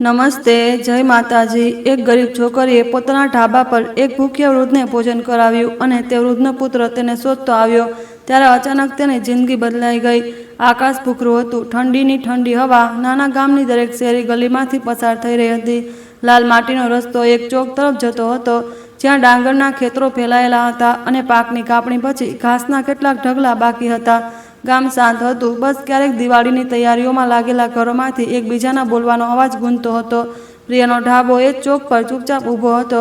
નમસ્તે, જય માતાજી। એક ગરીબ છોકરીએ પોતાના ઢાબા પર એક ભૂખ્યા વૃદ્ધને ભોજન કરાવ્યું અને તે વૃદ્ધનો પુત્ર તેને શોધતો આવ્યો ત્યારે અચાનક તેની જિંદગી બદલાઈ ગઈ। આકાશ ભૂખરું હતું, ઠંડીની ઠંડી હવા નાના ગામની દરેક શેરી ગલીમાંથી પસાર થઈ રહી હતી। લાલ માટીનો રસ્તો એક ચોક તરફ જતો હતો જ્યાં ડાંગરના ખેતરો ફેલાયેલા હતા અને પાકની કાપણી પછી ઘાસના કેટલાક ઢગલા બાકી હતા। ગામ શાંત હતું, બસ ક્યારેક દિવાળીની તૈયારીઓમાં લાગેલા ઘરોમાંથી એકબીજાના બોલવાનો અવાજ ગૂંજતો હતો। પ્રિયાનો ઢાબો એ ચોક પર ચૂપચાપ ઊભો હતો,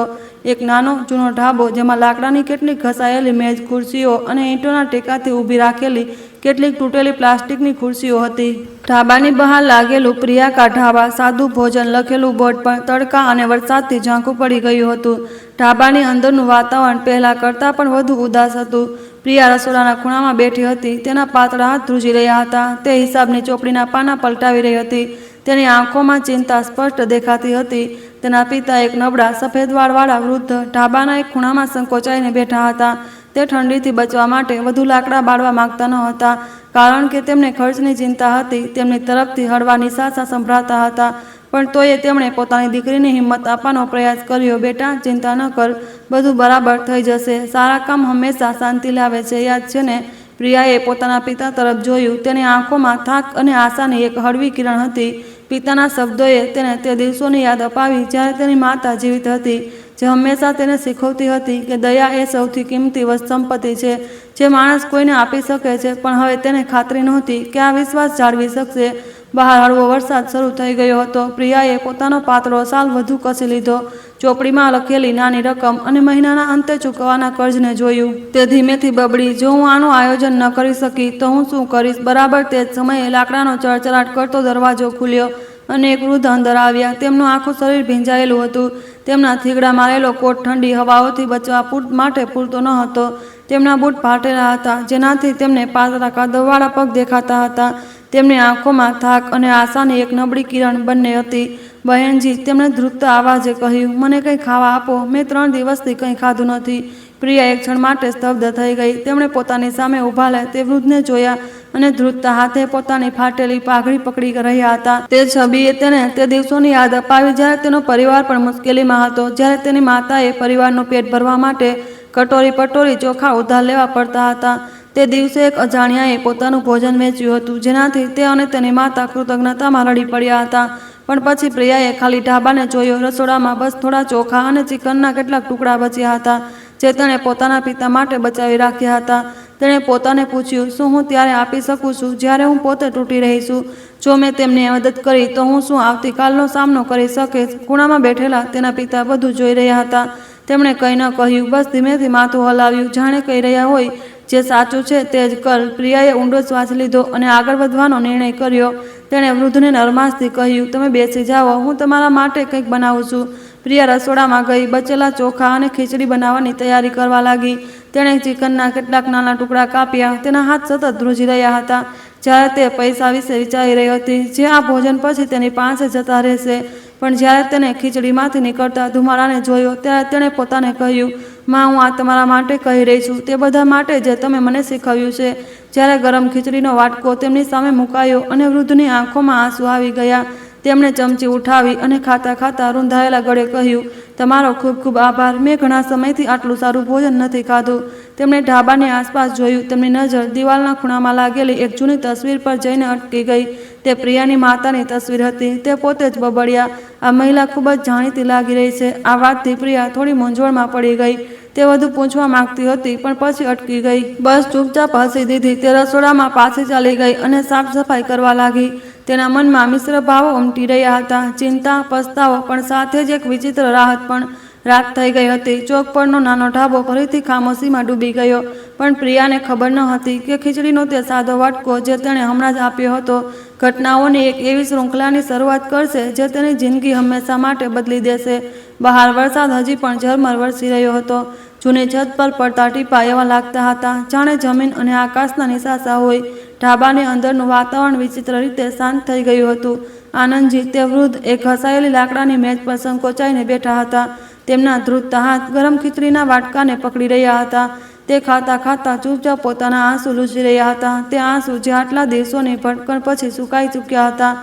એક નાનો જૂનો ઢાબો જેમાં લાકડાની કેટલીક ઘસાયેલી મેજ ખુરશીઓ અને ઈંટોના ટેકાથી ઊભી રાખેલી કેટલીક તૂટેલી પ્લાસ્ટિકની ખુરશીઓ હતી। ઢાબાની બહાર લાગેલું પ્રિયા કા ઢાબા સાદું ભોજન લખેલું બોર્ડ પણ તડકા અને વરસાદથી ઝાંખું પડી ગયું હતું। ઢાબાની અંદરનું વાતાવરણ પહેલાં કરતાં પણ વધુ ઉદાસ હતું। પ્રિયા રસોડાના ખૂણામાં બેઠી હતી, તેના પાતળા હાથ ધ્રુજી રહ્યા હતા। તે હિસાબની ચોપડીના પાના પલટાવી રહી હતી, તેની આંખોમાં ચિંતા સ્પષ્ટ દેખાતી હતી। તેના પિતા એક નબળા સફેદ વાળવાળા વૃદ્ધ ઢાબાના એક ખૂણામાં સંકોચાઈને બેઠા હતા। તે ઠંડીથી બચવા માટે વધુ લાકડા બાળવા માંગતા ન હતા, કારણ કે તેમને ખર્ચની ચિંતા હતી। તેમની તરફથી હળવા નિસાસા સંભળાતા હતા, પણ તોય તેમણે પોતાની દીકરીને હિંમત આપવાનો પ્રયાસ કર્યો। બેટા, ચિંતા ન કર, બધું બરાબર થઈ જશે। સારા કામ હંમેશા શાંતિ લાવે છે, યાદ છે ને? પ્રિયાએ પોતાના પિતા તરફ જોયું, તેની આંખોમાં થાક અને આશાની એક હળવી કિરણ હતી। પિતાના શબ્દોએ તેને તે દિવસોની યાદ અપાવી જ્યારે તેની માતા જીવિત હતી, જે હંમેશા તેને શીખવતી હતી કે દયા એ સૌથી કિંમતી સંપત્તિ છે જે માણસ કોઈને આપી શકે છે। પણ હવે તેને ખાતરી નહોતી કે આ વિશ્વાસ જાળવી શકશે। બહાર હળવો વરસાદ શરૂ થઈ ગયો હતો। પ્રિયાએ પોતાનો પાતળો શાલ વધુ કસી લીધો, ચોપડીમાં લખેલી નાની રકમ અને મહિનાના અંતે ચૂકવવાના કર્જને જોયું। તે ધીમેથી બબડી, જો હું આનું આયોજન ન કરી શકી તો હું શું કરીશ? બરાબર તે જ સમયે લાકડાનો ચળચળાટ કરતો દરવાજો ખુલ્યો અને એક વૃદ્ધ અંદર આવ્યા। તેમનું આખું શરીર ભીંજાયેલું હતું, તેમના થીગડા મારેલો કોટ ઠંડી હવાઓથી બચવા માટે પૂરતો ન હતો। તેમના બૂટ ફાટેલા હતા, જેનાથી તેમને પાતળા કાદવવાળા પગ દેખાતા હતા। તેમની આંખોમાં થાક અને આશાની એક નબળી કિરણ બંને હતી। બહેનજી, તેમણે ધ્રુજતા અવાજે કહ્યું, મને કંઈ ખાવા આપો, મેં 3 દિવસથી કંઈ ખાધું નથી। પ્રિયા એક ક્ષણ માટે સ્તબ્ધ થઈ ગઈ। તેમણે પોતાની સામે ઊભાલા તે વૃદ્ધને જોયા અને ધ્રુજતા હાથે પોતાની ફાટેલી પાઘડી પકડી રહ્યા હતા। તે છબીએ તેને તે દિવસોની યાદ અપાવી જ્યારે તેનો પરિવાર પણ મુશ્કેલીમાં હતો, જ્યારે તેની માતાએ પરિવારનું પેટ ભરવા માટે કટોરી પટોરી ચોખા ઉધાર લેવા પડતા હતા। તે દિવસે એક અજાણ્યાએ પોતાનું ભોજન વેચ્યું હતું, જેનાથી તે અને તેની માતા કૃતજ્ઞતામાં રડી પડ્યા હતા। પણ પછી પ્રિયાએ ખાલી ઢાબાને જોયો। રસોડામાં બસ થોડા ચોખા અને ચિકનના કેટલાક ટુકડા બચ્યા હતા, જે તેણે પોતાના પિતા માટે બચાવી રાખ્યા હતા। તેણે પોતાને પૂછ્યું, શું હું ત્યારે આપી શકું છું જ્યારે હું પોતે તૂટી રહી છું? જો મેં તેમને મદદ કરી તો હું શું આવતીકાલનો સામનો કરી શકીશ? ખૂણામાં બેઠેલા તેના પિતા બધું જોઈ રહ્યા હતા। તેમણે કંઈ ન કહ્યું, બસ ધીમેથી માથું હલાવ્યું, જાણે કહી રહ્યા હોય, જે સાચું છે તે જ કર। પ્રિયાએ ઊંડો શ્વાસ લીધો અને આગળ વધવાનો નિર્ણય કર્યો। તેણે વૃદ્ધને નરમાશથી કહ્યું, તમે બેસી જાઓ, હું તમારા માટે કંઈક બનાવું છું। પ્રિયા રસોડામાં ગઈ, બચેલા ચોખા અને ખીચડી બનાવવાની તૈયારી કરવા લાગી। તેણે ચિકનના કેટલાક નાના ટુકડા કાપ્યા। તેના હાથ સતત ધ્રુજી રહ્યા હતા જ્યારે તે પૈસા વિશે વિચારી રહી હતી, જે આ ભોજન પછી તેની પાસે જતા રહેશે। પણ જ્યારે તેણે ખીચડીમાંથી નીકળતા ધુમાડાને જોયો ત્યારે તેણે પોતાને કહ્યું, માં, હું આ તમારા માટે કહી રહી છું, તે બધા માટે જે તમે મને શીખવ્યું છે। જ્યારે ગરમ ખીચડીનો વાટકો તેમની સામે મુકાયો અને વૃદ્ધની આંખોમાં આંસુ આવી ગયા, તેમણે ચમચી ઉઠાવી અને ખાતા ખાતા રૂંધાયેલા ગળે કહ્યું, તમારો ખૂબ ખૂબ આભાર, મેં ઘણા સમયથી આટલું સારું ભોજન નથી ખાધું। તેમણે ઢાબાની આસપાસ જોયું, તેમની નજર દિવાલના ખૂણામાં લાગેલી એક જૂની તસવીર પર જઈને અટકી ગઈ। તે પ્રિયાની માતાની તસવીર હતી। તે પોતે જ બબડ્યા, આ મહિલા ખૂબ જ જાણીતી લાગી રહી છે। આ વાતથી પ્રિયા થોડી મૂંઝવણમાં પડી ગઈ। તે વધુ પૂછવા માંગતી હતી પણ પછી અટકી ગઈ, બસ ચૂપચાપ હસી દીધી। તે રસોડામાં પાછી ચાલી ગઈ અને સાફ સફાઈ કરવા લાગી। તેના મનમાં મિશ્ર ભાવો ઉમટી રહ્યા હતા, ચિંતા, પસ્તાવો, પણ સાથે જ એક વિચિત્ર રાહત પણ। રાત થઈ ગઈ હતી, ચોક પરનો નાનો ઢાબો ફરીથી ખામોશીમાં ડૂબી ગયો, પણ પ્રિયાને ખબર ન હતી કે ખીચડીનો તે સાદો વાટકો જે તેણે હમણાં જ આપ્યો હતો, ઘટનાઓની એક એવી શૃંખલાની શરૂઆત કરશે જે તેની જિંદગી હંમેશા માટે બદલી દેશે। બહાર વરસાદ હજી પણ ઝરમર વરસી રહ્યો હતો। જૂની છત પર પડતા ટીપાં એવા લાગતા હતા જાણે જમીન અને આકાશના નિસાસા હોય। ઢાબાની અંદરનું વાતાવરણ વિચિત્ર રીતે શાંત થઈ ગયું હતું। આનંદજી, તે વૃદ્ધ એક ઘસાયેલી લાકડાની મેજ પર સંકોચાઈને બેઠા હતા। તેમના ધ્રુજતા હાથ ગરમ ખીચડીના વાટકાને પકડી રહ્યા હતા। તે ખાતા ખાતા ચૂપચાપ પોતાના આંસુ લૂછી રહ્યા હતા, તે આંસુ જે આટલા દિવસોની ભટકણ પછી સુકાઈ ચૂક્યા હતા।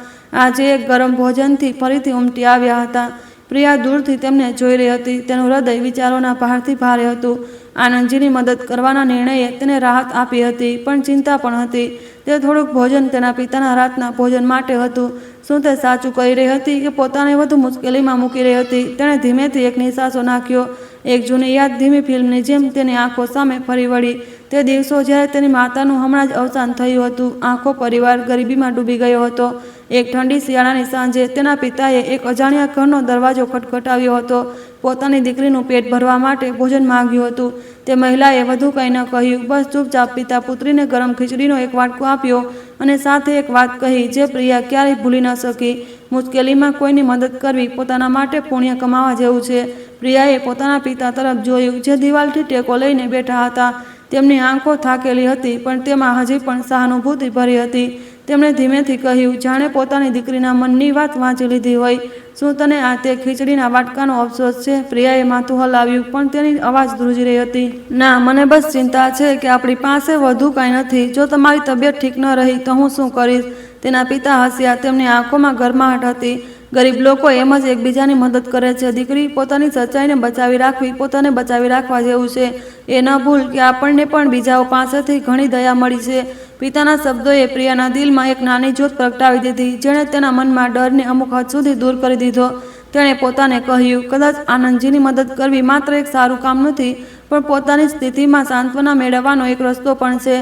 આજે એક ગરમ ભોજનથી ફરીથી ઉમટી આવ્યા હતા. પ્રિયા દૂરથી તેમને જોઈ રહી હતી. તેનું હૃદય વિચારોના ભારથી ભારે હતું. આનંદજીની મદદ કરવાના નિર્ણયે તેને રાહત આપી હતી, પણ ચિંતા પણ હતી. તે થોડુંક ભોજન તેના પિતાના રાતના ભોજન માટે હતું. શું તે સાચું કહી રહી હતી કે પોતાને વધુ મુશ્કેલીમાં મૂકી રહી હતી? તેણે ધીમેથી એક નિશ્વાસો નાખ્યો. એક જૂની યાદ ધીમી ફિલ્મની જેમ તેની આંખો સામે ફરી વળી. તે દિવસો જ્યારે તેની માતાનું હમણાં જ અવસાન થયું હતું. આખો પરિવાર ગરીબીમાં ડૂબી ગયો હતો. એક ઠંડી શિયાળાની સાંજે તેના પિતાએ એક અજાણ્યા ઘરનો દરવાજો ખટખટાવ્યો હતો. પોતાની દીકરીનું પેટ ભરવા માટે ભોજન માંગ્યું હતું. તે મહિલાએ વધુ કંઈ ન કહ્યું, બસ ચૂપચાપ પિતા પુત્રીને ગરમ ખીચડીનો એક વાટકો આપ્યો અને સાથે એક વાત કહી જે પ્રિયા ક્યારેય ભૂલી ન શકી. મુશ્કેલીમાં કોઈની મદદ કરવી પોતાના માટે પુણ્ય કમાવા જેવું છે. પ્રિયાએ પોતાના પિતા તરફ જોયું, જે દિવાલથી ટેકો લઈને બેઠા હતા. તેમની આંખો થાકેલી હતી, પણ તેમાં હજી પણ સહાનુભૂતિ ભરી હતી. તેમણે ધીમેથી કહ્યું, જાણે પોતાની દીકરીના મનની વાત વાંચી લીધી હોય. શું તને આ તે ખીચડીના વાટકાનો અફસોસ છે? પ્રિયાએ માથું હલાવ્યું, પણ તેની અવાજ ધ્રુજી રહી હતી. ના, મને બસ ચિંતા છે કે આપણી પાસે વધુ કાંઈ નથી. જો તમારી તબિયત ઠીક ન રહી તો હું શું કરીશ? તેના પિતા હસ્યા. તેમની આંખોમાં ગરમાહટ હતી. ગરીબ લોકો એમ જ એકબીજાની મદદ કરે છે દીકરી. પોતાની સચ્ચાઈને બચાવી રાખવી પોતાને બચાવી રાખવા જેવું છે. એ ન ભૂલ કે આપણને પણ બીજાઓ પાસેથી ઘણી દયા મળી છે. પિતાના શબ્દોએ પ્રિયાના દિલમાં એક નાની જ્યોત પ્રગટાવી દીધી, જેણે તેના મનમાં ડરને અમુક હદ સુધી દૂર કરી દીધો. તેણે પોતાને કહ્યું, કદાચ આનંદજીની મદદ કરવી માત્ર એક સારું કામ નથી, પણ પોતાની સ્થિતિમાં સાંત્વના મેળવવાનો એક રસ્તો પણ છે.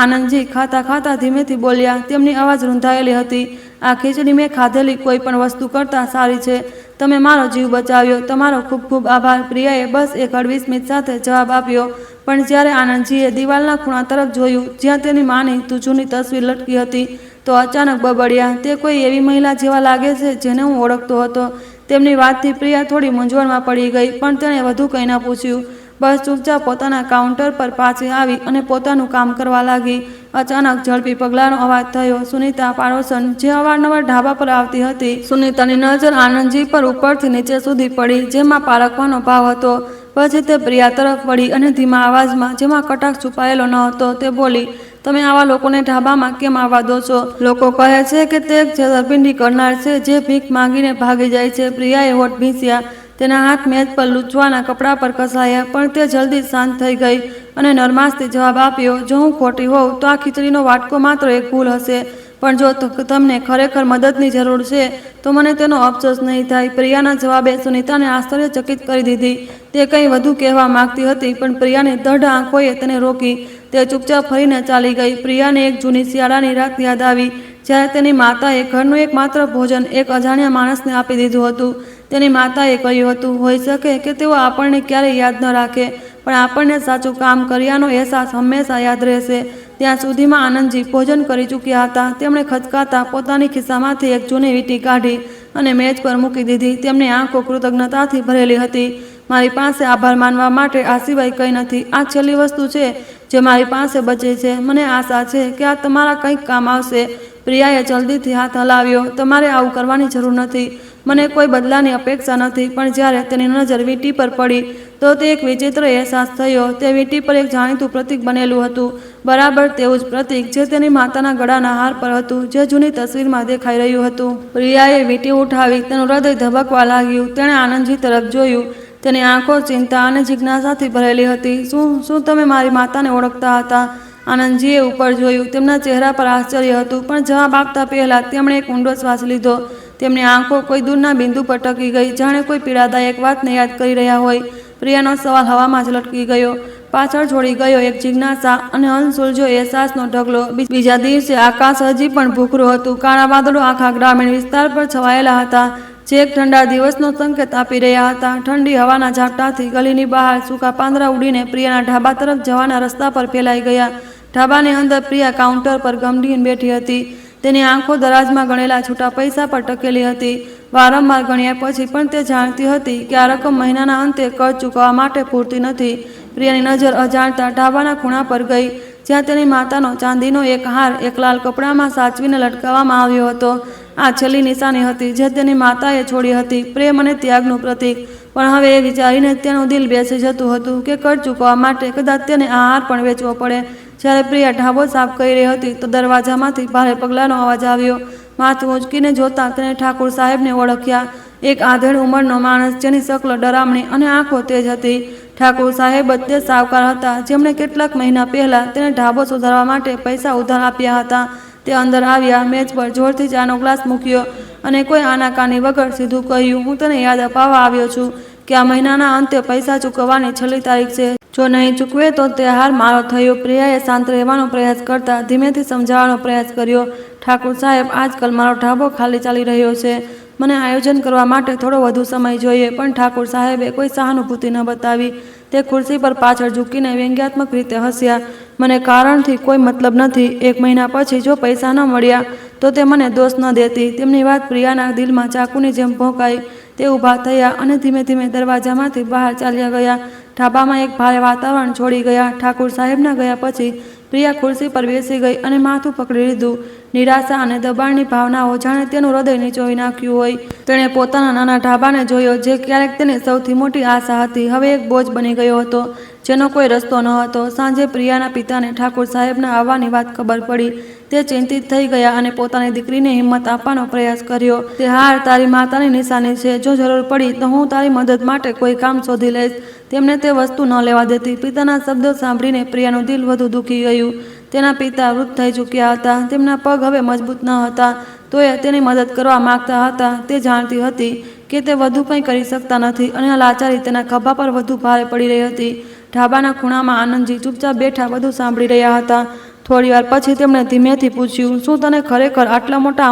આનંદજી ખાતા ખાતા ધીમેથી બોલ્યા. તેમની અવાજ રૂંધાયેલી હતી. આ ખીચડી મેં ખાધેલી કોઈ પણ વસ્તુ કરતાં સારી છે. તમે મારો જીવ બચાવ્યો. તમારો ખૂબ ખૂબ આભાર. પ્રિયાએ બસ એક હળવી સ્મિત સાથે જવાબ આપ્યો. પણ જ્યારે આનંદજીએ દિવાલના ખૂણા તરફ જોયું, જ્યાં તેની માની જૂની તસવીર લટકી હતી, તો અચાનક બબડ્યા. તે કોઈ એવી મહિલા જેવા લાગે છે જેને હું ઓળખતો હતો. તેમની વાતથી પ્રિયા થોડી મૂંઝવણમાં પડી ગઈ, પણ તેણે વધુ કંઈ ન પૂછ્યું. બસ ચૂપચાપ પોતાના કાઉન્ટર પર પાછી આવી અને પોતાનું કામ કરવા લાગી. અચાનક ઝડપી પગલાંનો અવાજ થયો. સુનીતા પાડોશન, જે અવારનવાર ઢાબા પર આવતી હતી. સુનીતાની નજર આનંદજી પર ઉપરથી નીચે સુધી પડી, જેમાં પારખવાનો ભાવ હતો. પછી તે પ્રિયા તરફ વળી અને ધીમા અવાજમાં, જેમાં કટાક્ષ છુપાયેલો ન હતો, તે બોલી, તમે આવા લોકોને ઢાબામાં કેમ આવવા દો છો? લોકો કહે છે કે તે એક છેતરપિંડી કરનાર છે જે ભીખ માંગીને ભાગી જાય છે. પ્રિયાએ હોઠ ભીંસ્યા. તેના હાથ મેજ પર લૂંટવાના કપડા પર કસાયા, પણ તે જલ્દી શાંત થઈ ગઈ અને નરમાશથી જવાબ આપ્યો, જો હું ખોટી હોઉં તો આ ખીચડીનો વાટકો માત્ર એક ભૂલ હશે, પણ જો તમને ખરેખર મદદની જરૂર છે તો મને તેનો અફસોસ નહીં થાય. પ્રિયાના જવાબે સુનીતાને આશ્ચર્યચકિત કરી દીધી. તે કંઈ વધુ કહેવા માંગતી હતી, પણ પ્રિયાની દઢ આંખોએ તેને રોકી. તે ચૂપચાપ ફરીને ચાલી ગઈ. પ્રિયાને એક જૂની શિયાળાની રાત યાદ આવી, જ્યારે તેની માતાએ ઘરનું એકમાત્ર ભોજન એક અજાણ્યા માણસને આપી દીધું હતું. તેની માતાએ કહ્યું હતું, હોઈ શકે કે તેઓ આપણને ક્યારેય યાદ ન રાખે, પણ આપણને સાચું કામ કર્યાનો અહેસાસ હંમેશા યાદ રહેશે. ત્યાં સુધીમાં આનંદજી ભોજન કરી ચૂક્યા હતા. તેમણે ખચકાતા પોતાની ખિસ્સામાંથી એક જૂની વીંટી કાઢી અને મેજ પર મૂકી દીધી. તેમની આંખો કૃતજ્ઞતાથી ભરેલી હતી. મારી પાસે આભાર માનવા માટે આ સિવાય કંઈ નથી. આ છેલ્લી વસ્તુ છે જે મારી પાસે બચે છે. મને આશા છે કે આ તમારા કંઈક કામ આવશે. પ્રિયાએ જલ્દીથી હાથ હલાવ્યો. તમારે આવું કરવાની જરૂર નથી. મને કોઈ બદલાની અપેક્ષા નથી. પણ જ્યારે તેની નજર વીંટી પર પડી તો તે એક વિચિત્ર અહેસાસ થયો. તે વીંટી પર એક જાણીતું પ્રતીક બનેલું હતું, બરાબર તેવું જ પ્રતીક જે તેની માતાના ગળાના હાર પર હતું, જે જૂની તસવીરમાં દેખાઈ રહ્યું હતું. પ્રિયાએ વીંટી ઉઠાવી. તેનું હૃદય ધબકવા લાગ્યું. તેણે આનંદજી તરફ જોયું. તેની આંખો ચિંતા અને જિજ્ઞાસાથી ભરેલી હતી. શું તમે મારી માતાને ઓળખતા હતા? આનંદજીએ ઉપર જોયું. તેમના ચહેરા પર આશ્ચર્ય હતું, પણ જવાબ આપતા પહેલા તેમણે એક ઊંડો શ્વાસ લીધો. તેમની આંખો કોઈ દૂરના બિંદુ પર ટકી ગઈ, જાણે કોઈ પીડાદાયક વાતને યાદ કરી રહ્યા હોય. પ્રિયાનો સવાલ હવામાં જ લટકી ગયો. પાછળ છોડી ગયો એક જિજ્ઞાસા અને અનસુલઝો અહેસાસનો ઢગલો. બીજા દિવસે આકાશ હજી પણ ભૂખરું હતું. કાળા વાદળો આખા ગ્રામીણ વિસ્તાર પર છવાયેલા હતા, જે એક ઠંડા દિવસનો સંકેત આપી રહ્યા હતા. ઠંડી હવાના ઝાપટાથી ગલીની બહાર સૂકા પાંદડા ઉડીને પ્રિયાના ઢાબા તરફ જવાના રસ્તા પર ફેલાઈ ગયા. ઢાબાની અંદર પ્રિયા કાઉન્ટર પર ગમગીન બેઠી હતી. તેની આંખો દરાજમાં ગણેલા છૂટા પૈસા પર ટકેલી હતી. વારંવાર ગણ્યા પછી પણ તે જાણતી હતી કે આ રકમ મહિનાના અંતે કર્જ ચૂકવવા માટે પૂરતી નથી. પ્રિયાની નજર અજાણતા ઢાબાના ખૂણા પર ગઈ, જ્યાં તેની માતાનો ચાંદીનો એક હાર એક લાલ કપડામાં સાચવીને લટકાવવામાં આવ્યો હતો. આ છેલ્લી નિશાની હતી જે તેની માતાએ છોડી હતી, પ્રેમ અને ત્યાગનું પ્રતીક. પણ હવે એ વિચારીને તેનું દિલ બેસી જતું હતું કે કર્જ ચૂકવવા માટે કદાચ તેને આ હાર પણ વેચવો પડે. જ્યારે પ્રિયા ઢાબો સાફ કરી રહી હતી તો દરવાજામાંથી ભારે પગલાંનો અવાજ આવ્યો. માથું ઊંચકીને જોતા તેને ઠાકુર સાહેબને ઓળખ્યા. એક આધેડ ઉંમરનો માણસ જેની શકલ ડરામણી અને આંખો તેજ હતી. ઠાકુર સાહેબ જ તે સાવકાર હતા જેમણે કેટલાક મહિના પહેલા તેને ઢાબો સુધારવા માટે પૈસા ઉધાર આપ્યા હતા. તે અંદર આવ્યા, મેજ પર જોરથી ચાનો ગ્લાસ મૂક્યો અને કોઈ આનાકાની વગર સીધું કહ્યું, હું તને યાદ અપાવવા આવ્યો છું કે આ મહિનાના અંતે પૈસા ચૂકવવાની છેલ્લી તારીખ છે. જો નહીં ચૂકવે તો તે હાર મારો થયો. પ્રિયાએ શાંત રહેવાનો પ્રયાસ કરતા ધીમેથી સમજાવવાનો પ્રયાસ કર્યો. ઠાકુર સાહેબ, આજકાલ મારો ઢાબો ખાલી ચાલી રહ્યો છે. મને આયોજન કરવા માટે થોડો વધુ સમય જોઈએ. પણ ઠાકુર સાહેબે કોઈ સહાનુભૂતિ ન બતાવી. તે ખુરશી પર પાછળ ઝૂકીને વ્યંગ્યાત્મક રીતે હસ્યા. મને કારણથી કોઈ મતલબ નથી. 1 મહિના પછી જો પૈસા ન મળ્યા તો તે મને દોષ ન દેતી. તેમની વાત પ્રિયાના દિલમાં ચાકુની જેમ ભોંકાઈ. તે ઊભા થયા અને ધીમે ધીમે દરવાજામાંથી બહાર ચાલ્યા ગયા. ઢાબામાં એક ભારે વાતાવરણ છોડી ગયા. ઠાકુર સાહેબના ગયા પછી પ્રિયા ખુરશી પર બેસી ગઈ અને માથું પકડી લીધું. નિરાશા અને દબાણની ભાવનાઓ જાણે તેનું હૃદય નીચોવી નાખ્યું હોય. તેણે પોતાના નાના ઢાબાને જોયો જે ક્યારેક તેની સૌથી મોટી આશા હતી, હવે એક બોજ બની ગયો હતો જેનો કોઈ રસ્તો ન હતો. સાંજે પ્રિયાના પિતાને ઠાકુર સાહેબના આવવાની વાત ખબર પડી. તે ચિંતિત થઈ ગયા અને પોતાની દીકરીને હિંમત આપવાનો પ્રયાસ કર્યો. તે હાર તારી માતાની નિશાની છે. જો જરૂર પડી તો હું તારી મદદ માટે કોઈ કામ શોધી લઈશ. તેમને તે વસ્તુ ન લેવા દેતી. પિતાના શબ્દો સાંભળીને પ્રિયાનું દિલ વધુ દુખી ગયું. તેના પિતા વૃદ્ધ થઈ ચૂક્યા હતા. તેમના પગ હવે મજબૂત ન હતા. તોય તેની મદદ કરવા માગતા હતા. તે જાણતી હતી કે તે વધુ કંઈ કરી શકતા નથી અને આ લાચારી તેના ખભા પર વધુ ભારે પડી રહી હતી. ઢાબાના ખૂણામાં આનંદજી ચૂપચાપ બેઠા બધું સાંભળી રહ્યા હતા. થોડી વાર પછી તેમણે ધીમેથી પૂછ્યું, શું તને ખરેખર આટલા મોટા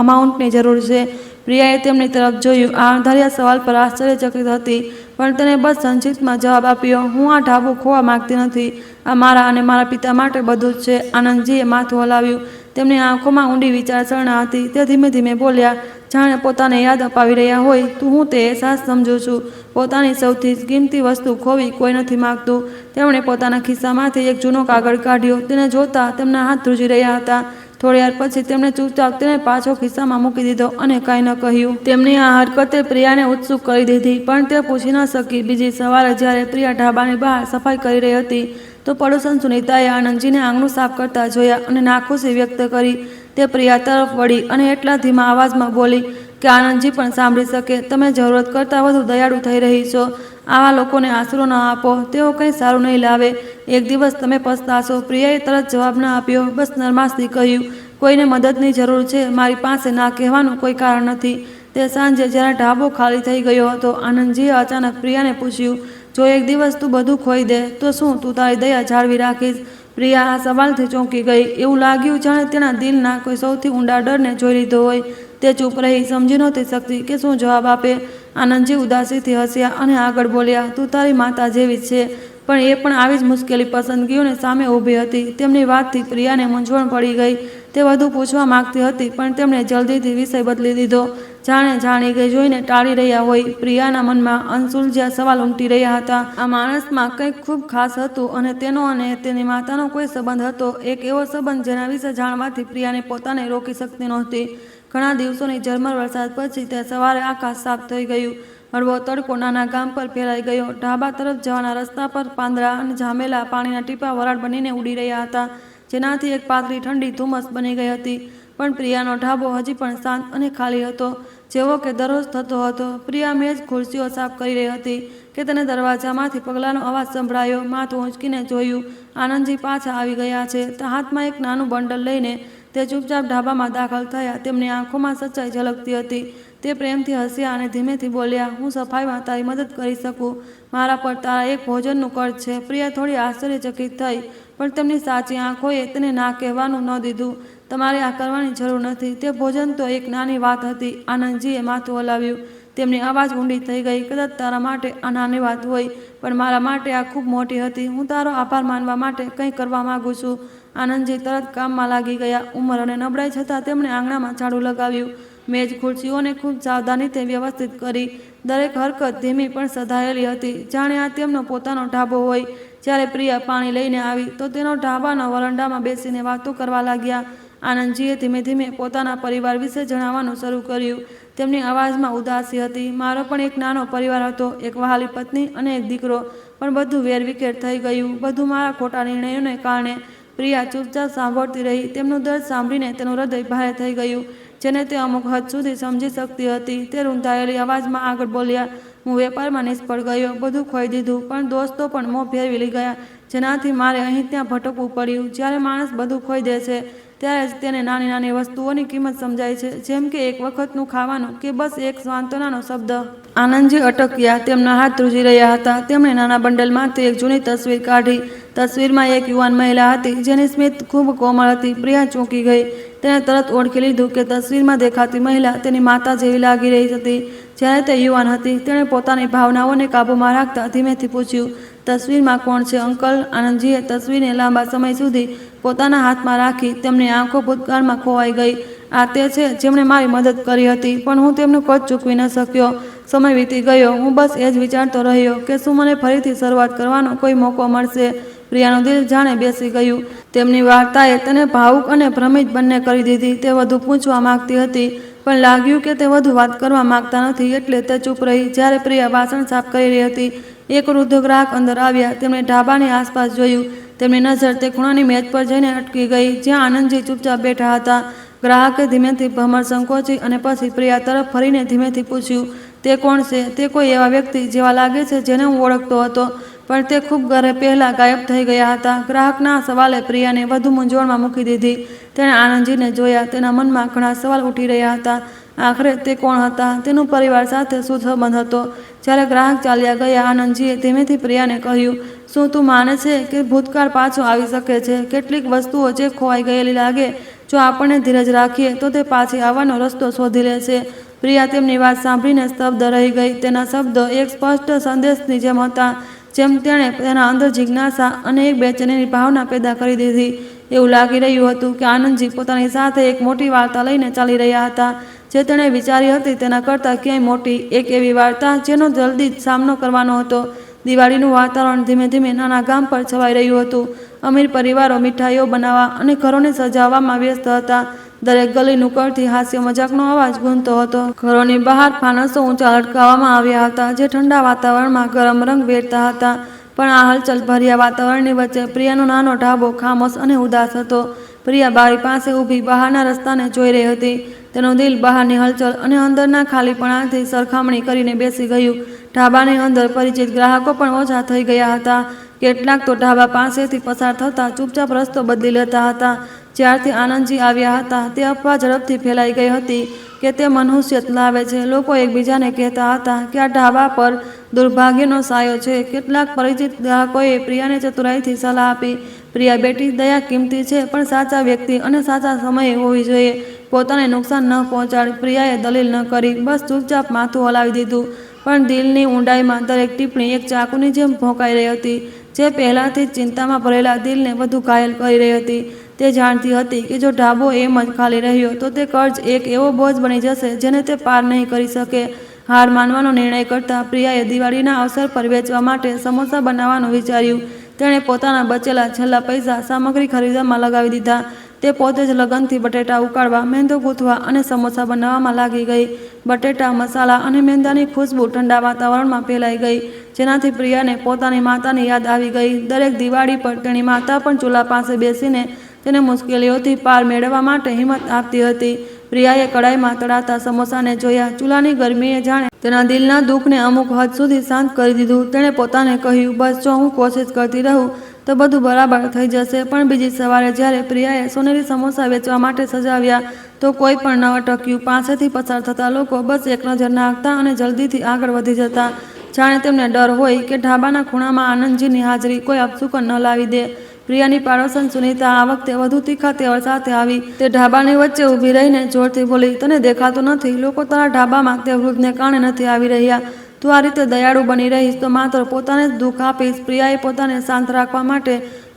અમાઉન્ટની જરૂર છે? પ્રિયાએ તેમની તરફ જોયું. આ અણધાર્યા સવાલ પર આશ્ચર્યચકિત હતી, પણ તેને બસ સંક્ષિપ્તમાં જવાબ આપ્યો, હું આ ઢાબો ખોવા માંગતી નથી. આ મારા અને મારા પિતા માટે બધું જ છે. આનંદજીએ માથું હલાવ્યું. તેમની આંખોમાં ઊંડી વિચારસરણા હતી. તે ધીમે ધીમે બોલ્યા, જાણે પોતાને યાદ અપાવી રહ્યા હોય, તું હું તે અહેસાસ સમજું છું. પોતાની સૌથી કિંમતી વસ્તુ ખોવી કોઈ નથી માગતું. તેમણે પોતાના ખિસ્સામાંથી એક જૂનો કાગળ કાઢ્યો. તેને જોતા તેમના હાથ ધ્રુજી રહ્યા હતા. થોડી વાર પછી તેમણે ચૂપચાપ તેને પાછો ખિસ્સામાં મૂકી દીધો અને કાંઈ ન કહ્યું. તેમની આ હરકતે પ્રિયાને ઉત્સુક કરી દીધી, પણ તે પૂછી ન શકી. બીજી સવારે જ્યારે પ્રિયા ઢાબાની બહાર સફાઈ કરી રહી હતી તો પડોશન સુનીતાએ આનંદજીને આંગણું સાફ કરતા જોયા અને નાખુશી વ્યક્ત કરી. તે પ્રિયા તરફ વળી અને એટલા ધીમા અવાજમાં બોલી કે આનંદજી પણ સાંભળી શકે, તમે જરૂરત કરતાં વધુ દયાળુ થઈ રહી છો. આવા લોકોને આશરો ન આપો. તેઓ કંઈ સારું નહીં લાવે. એક દિવસ તમે પછતાશો. પ્રિયાએ તરત જવાબ ન આપ્યો. બસ નરમાશથી કહ્યું, કોઈને મદદની જરૂર છે, મારી પાસે ના કહેવાનું કોઈ કારણ નથી. તે સાંજે જ્યારે ઢાબો ખાલી થઈ ગયો હતો, આનંદજીએ અચાનક પ્રિયાને પૂછ્યું, જો એક દિવસ તું બધું ખોઈ દે તો શું તું તારી દયા જાળવી રાખીશ? પ્રિયા આ સવાલથી ચોંકી ગઈ. એવું લાગ્યું જાણે તેના દિલના કોઈ સૌથી ઊંડા ડરને જોઈ લીધો હોય. તે ચૂપ રહી, સમજી નહોતી શકતી કે શું જવાબ આપે. આનંદજી ઉદાસીથી હસ્યા અને આગળ બોલ્યા, તું તારી માતા જેવી જ છે, પણ એ પણ આવી જ મુશ્કેલી પસંદગીઓને સામે ઊભી હતી. તેમની વાતથી પ્રિયાને મૂંઝવણ પડી ગઈ. તે વધુ પૂછવા માંગતી હતી, પણ તેમણે જલ્દીથી વિષય બદલી દીધો. જાણે જાણી ગઈ જોઈને ટાળી રહ્યા હોય. પ્રિયાના મનમાં અનસુલઝ્યા સવાલ ઉમટી રહ્યા હતા. આ માણસમાં કંઈક ખૂબ ખાસ હતું અને તેનો અને તેની માતાનો કોઈ સંબંધ હતો. એક એવો સંબંધ જેના વિશે જાણવાથી પ્રિયાને પોતાને રોકી શકતી નહોતી. ઘણા દિવસોની ઝરમર વરસાદ પછી તે સવારે આકાશ સાફ થઈ ગયું. હળવો તડકો નાના ગામ પર ફેલાઈ ગયો. ઢાબા તરફ જવાના રસ્તા પર પાંદડા અને જામેલા પાણીના ટીપાં વરાળ બનીને ઉડી રહ્યા હતા, જેનાથી એક પાતળી ઠંડી ધુમ્મસ બની ગઈ હતી. પણ પ્રિયાનો ઢાબો હજી પણ શાંત અને ખાલી હતો, જેવો કે દરરોજ થતો હતો. પ્રિયા મેજ ખુરશીઓ સાફ કરી રહી હતી કે તેને દરવાજામાંથી પગલાંનો અવાજ સંભળાયો. માથું ઊંચકીને જોયું. આનંદજી પાછા આવી ગયા છે. હાથમાં એક નાનું બંડલ લઈને તે ચૂપચાપ ઢાબામાં દાખલ થયા. તેમની આંખોમાં સચ્ચાઈ ઝલકતી હતી. તે પ્રેમથી હસ્યા અને ધીમેથી બોલ્યા, હું સફાઈમાં તારી મદદ કરી શકું. મારા પર તારા એક ભોજનનું કર્જ છે. પ્રિયા થોડી આશ્ચર્યચકિત થઈ, પણ તેમની સાચી આંખોએ તેને ના કહેવાનું ન દીધું. તમારે આ કરવાની જરૂર નથી. તે ભોજન તો એક નાની વાત હતી. આનંદજીએ માથું હલાવ્યું. તેમની અવાજ ઊંડી થઈ ગઈ. કદાચ તારા માટે આ નાની વાત હોય, પણ મારા માટે આ ખૂબ મોટી હતી. હું તારો આભાર માનવા માટે કંઈ કરવા માગું છું. આનંદજી તરત કામમાં લાગી ગયા. ઉંમર અને નબળાઈ છતાં તેમણે આંગણામાં ઝાડુ લગાવ્યું. મેજ ખુરશીઓને ખૂબ સાવધાનીથી વ્યવસ્થિત કરી. દરેક હરકત ધીમી પણ સધાયેલી હતી, જાણે આ તેમનો પોતાનો ઢાબો હોય. જ્યારે પ્રિયા પાણી લઈને આવી તો તેનો ઢાબાના વરંડામાં બેસીને વાતો કરવા લાગ્યા. આનંદજીએ ધીમે ધીમે પોતાના પરિવાર વિશે જણાવવાનું શરૂ કર્યું. તેમની અવાજમાં ઉદાસી હતી. મારો પણ એક નાનો પરિવાર હતો, એક વહાલી પત્ની અને એક દીકરો, પણ બધું વેરવિખેર થઈ ગયું. બધું મારા ખોટા નિર્ણયોને કારણે. પ્રિયા ચૂપચાપ સાંભળતી રહી. તેમનું દર્દ સાંભળીને તેનું હૃદય ભારે થઈ ગયું. જેને તે અમુક હદ સુધી સમજી શકતી હતી. તે રૂંધાયેલી અવાજમાં આગળ બોલ્યા, હું વેપારમાં નિષ્ફળ ગયો, બધું ખોઈ દીધું, પણ દોસ્તો પણ મોં ફેરવી લઈ ગયા, જેનાથી મારે અહીં ત્યાં ભટકવું પડ્યું. જ્યારે માણસ બધું ખોઈ દે છે ત્યારે જ તેને નાની નાની વસ્તુઓની કિંમત સમજાય છે, જેમ કે એક વખતનું ખાવાનું કે બસ એક સાંત્વનાનો શબ્દ. આનંદજી અટક્યા. તેમના હાથ ધ્રુજી રહ્યા હતા. તેમણે નાના બંડલમાંથી એક જૂની તસવીર કાઢી. તસવીરમાં એક યુવાન મહિલા હતી જેની સ્મિત ખૂબ કોમળ હતી. પ્રિયા ચોંકી ગઈ. તેણે તરત ઓળખી લીધું કે તસવીરમાં દેખાતી મહિલા તેની માતા જેવી લાગી રહી હતી જ્યારે તે યુવાન હતી. તેણે પોતાની ભાવનાઓને કાબૂમાં રાખતા ધીમેથી પૂછ્યું, તસવીરમાં કોણ છે અંકલ? આનંદજીએ તસવીરને લાંબા સમય સુધી પોતાના હાથમાં રાખી. તેમની આંખો ભૂતકાળમાં ખોવાઈ ગઈ. આ તે છે જેમણે મારી મદદ કરી હતી, પણ હું તેમનું કદ ચૂકવી ન શક્યો. સમય વીતી ગયો. હું બસ એ જ વિચારતો રહ્યો કે શું મને ફરીથી શરૂઆત કરવાનો કોઈ મોકો મળશે. પ્રિયાનું દિલ જાણે બેસી ગયું. તેમની વાર્તાએ તેને ભાવુક અને ભ્રમિત બંને કરી દીધી. તે વધુ પૂછવા માંગતી હતી, પણ લાગ્યું કે તે વધુ વાત કરવા માંગતા નથી, એટલે તે ચૂપ રહી. જ્યારે પ્રિયા વાસણ સાફ કરી રહી હતી, એક વૃદ્ધ ગ્રાહક અંદર આવ્યા. તેમણે ઢાબાની આસપાસ જોયું. તેમની નજર તે ખૂણાની મેજ પર જઈને અટકી ગઈ જ્યાં આનંદજી ચૂપચાપ બેઠા હતા. ગ્રાહકે ધીમેથી ભમર સંકોચી અને પછી પ્રિયા તરફ ફરીને ધીમેથી પૂછ્યું, તે કોણ છે? તે કોઈ એવા વ્યક્તિ જેવા લાગે છે જેને હું ઓળખતો હતો, પણ તે ખૂબ ઘરે પહેલાં ગાયબ થઈ ગયા હતા. ગ્રાહકના સવાલે પ્રિયાને વધુ મૂંઝવણમાં મૂકી દીધી. તેણે આનંદજીને જોયા. તેના મનમાં ઘણા સવાલ ઉઠી રહ્યા હતા. આખરે તે કોણ હતા? તેનું પરિવાર સાથે શું સંબંધ હતો? જ્યારે ગ્રાહક ચાલ્યા ગયા, આનંદજીએ ધીમેથી પ્રિયાને કહ્યું, શું તું માને છે કે ભૂતકાળ પાછો આવી શકે છે? કેટલીક વસ્તુઓ જે ખોવાઈ ગયેલી લાગે, જો આપણે ધીરજ રાખીએ તો તે પાછી આવવાનો રસ્તો શોધી લેશે. પ્રિયા તેમની વાત સાંભળીને સ્તબ્ધ રહી ગઈ. તેના શબ્દો એક સ્પષ્ટ સંદેશની જેમ હતા, જેમ તેણે તેના અંદર જિજ્ઞાસા અને એક બેચેનીની ભાવના પેદા કરી દીધી. એવું લાગી રહ્યું હતું કે આનંદજી પોતાની સાથે એક મોટી વાર્તા લઈને ચાલી રહ્યા હતા, જે તેણે વિચારી હતી તેના કરતાં ક્યાંય મોટી. એક એવી વાર્તા જેનો જલ્દી જ સામનો કરવાનો હતો. દિવાળીનું વાતાવરણ ધીમે ધીમે નાના ગામ પર છવાઈ રહ્યું હતું. અમીર પરિવારો મીઠાઈઓ બનાવવા અને ઘરોને સજાવવામાં વ્યસ્ત હતા. દરેક ગલી નુકડથી હાસ્ય મજાકનો અવાજ ગૂંજતો હતો. ઘરોની બહાર ફાનસો ઊંચા લટકાવવામાં આવ્યા હતા, જે ઠંડા વાતાવરણમાં ગરમ રંગ વેરતા હતા. પણ આ હલચલ ભર્યા વાતાવરણની વચ્ચે પ્રિયાનો નાનો ઢાબો ખામોશ અને ઉદાસ હતો. પ્રિયા બારી પાસે ઊભી બહારના રસ્તાને જોઈ રહી હતી. તેનું દિલ બહારની હલચલ અને અંદરના ખાલીપણાથી સરખામણી કરીને બેસી ગયું. ઢાબાની અંદર પરિચિત ગ્રાહકો પણ ઓછા થઈ ગયા હતા. કેટલાક તો ઢાબા પાસેથી પસાર થતા ચૂપચાપ રસ્તો બદલી લેતા હતા. જ્યારથી આનંદજી આવ્યા હતા, તે અફવા ઝડપથી ફેલાઈ ગઈ હતી કે તે મનુષ્યત લાવે છે. લોકો એકબીજાને કહેતા હતા કે આ ઢાબા પર દુર્ભાગ્યનો સાયો છે. કેટલાક પરિચિત ગ્રાહકોએ પ્રિયાને ચતુરાઈથી સલાહ આપી, પ્રિયા બેટી, દયા કિંમતી છે, પણ સાચા વ્યક્તિ અને સાચા સમયે હોવી જોઈએ. પોતાને નુકસાન ન પહોંચાડ. પ્રિયાએ દલીલ ન કરી, બસ ચૂપચાપ માથું હલાવી દીધું. પણ દિલની ઊંડાઈમાં દરેક ટિપ્પણી એક ચાકુની જેમ ભોંકાઈ રહી હતી, જે પહેલાંથી જ ચિંતામાં ભરેલા દિલને વધુ ઘાયલ કરી રહી હતી. તે જાણતી હતી કે જો ઢાબો એમ જ ખાલી રહ્યો તો તે કર્જ એક એવો બોજ બની જશે જેને તે પાર નહીં કરી શકે. હાર માનવાનો નિર્ણય કરતાં પ્રિયાએ દિવાળીના અવસર પર વેચવા માટે સમોસા બનાવવાનું વિચાર્યું. તેણે પોતાના બચેલા છેલ્લા પૈસા સામગ્રી ખરીદવામાં લગાવી દીધા. તે પોતે જ લગનથી બટેટા ઉકાળવા, મેંદો ગૂંથવા અને સમોસા બનાવવામાં લાગી ગઈ. બટેટા, મસાલા અને મેંદાની ખુશ્બુ ઠંડા વાતાવરણમાં ફેલાઈ ગઈ, જેનાથી પ્રિયાને પોતાની માતાની યાદ આવી ગઈ. દરેક દિવાળી પર તેની માતા પણ ચૂલા પાસે બેસીને તેને મુશ્કેલીઓથી પાર મેળવવા માટે હિંમત આપતી હતી. પ્રિયાએ કડાઈમાં તળાતા સમોસાને જોયા. ચૂલાની ગરમીએ જાણે તેના દિલના દુઃખને અમુક હદ સુધી શાંત કરી દીધું. તેણે પોતાને કહ્યું, બસ જો હું કોશિશ કરતી રહું તો બધું બરાબર થઈ જશે. પણ બીજી સવારે જ્યારે પ્રિયાએ સોનેરી સમોસા વેચવા માટે સજાવ્યા તો કોઈ પણ ન અટક્યું. પાસેથી પસાર થતા લોકો બસ એક નજર નાખતા અને જલ્દીથી આગળ વધી જતા, જાણે તેમને ડર હોય કે ઢાબાના ખૂણામાં આનંદજીની હાજરી કોઈ અપશુકન ન લાવી દે. પ્રિયાની પાડોશન સુનીતા આ વખતે વધુ તીખા તેવર સાથે આવી. તે ઢાબાની વચ્ચે ઊભી રહીને જોરથી બોલી, તને દેખાતું નથી? લોકો તારા ઢાબામાં તે વૃદ્ધને કારણે નથી આવી રહ્યા. તું આ રીતે દયાળુ બની રહીશ તો માત્ર પોતાને જ દુઃખ આપીશ. પ્રિયાએ પોતાને શાંત રાખવા માટે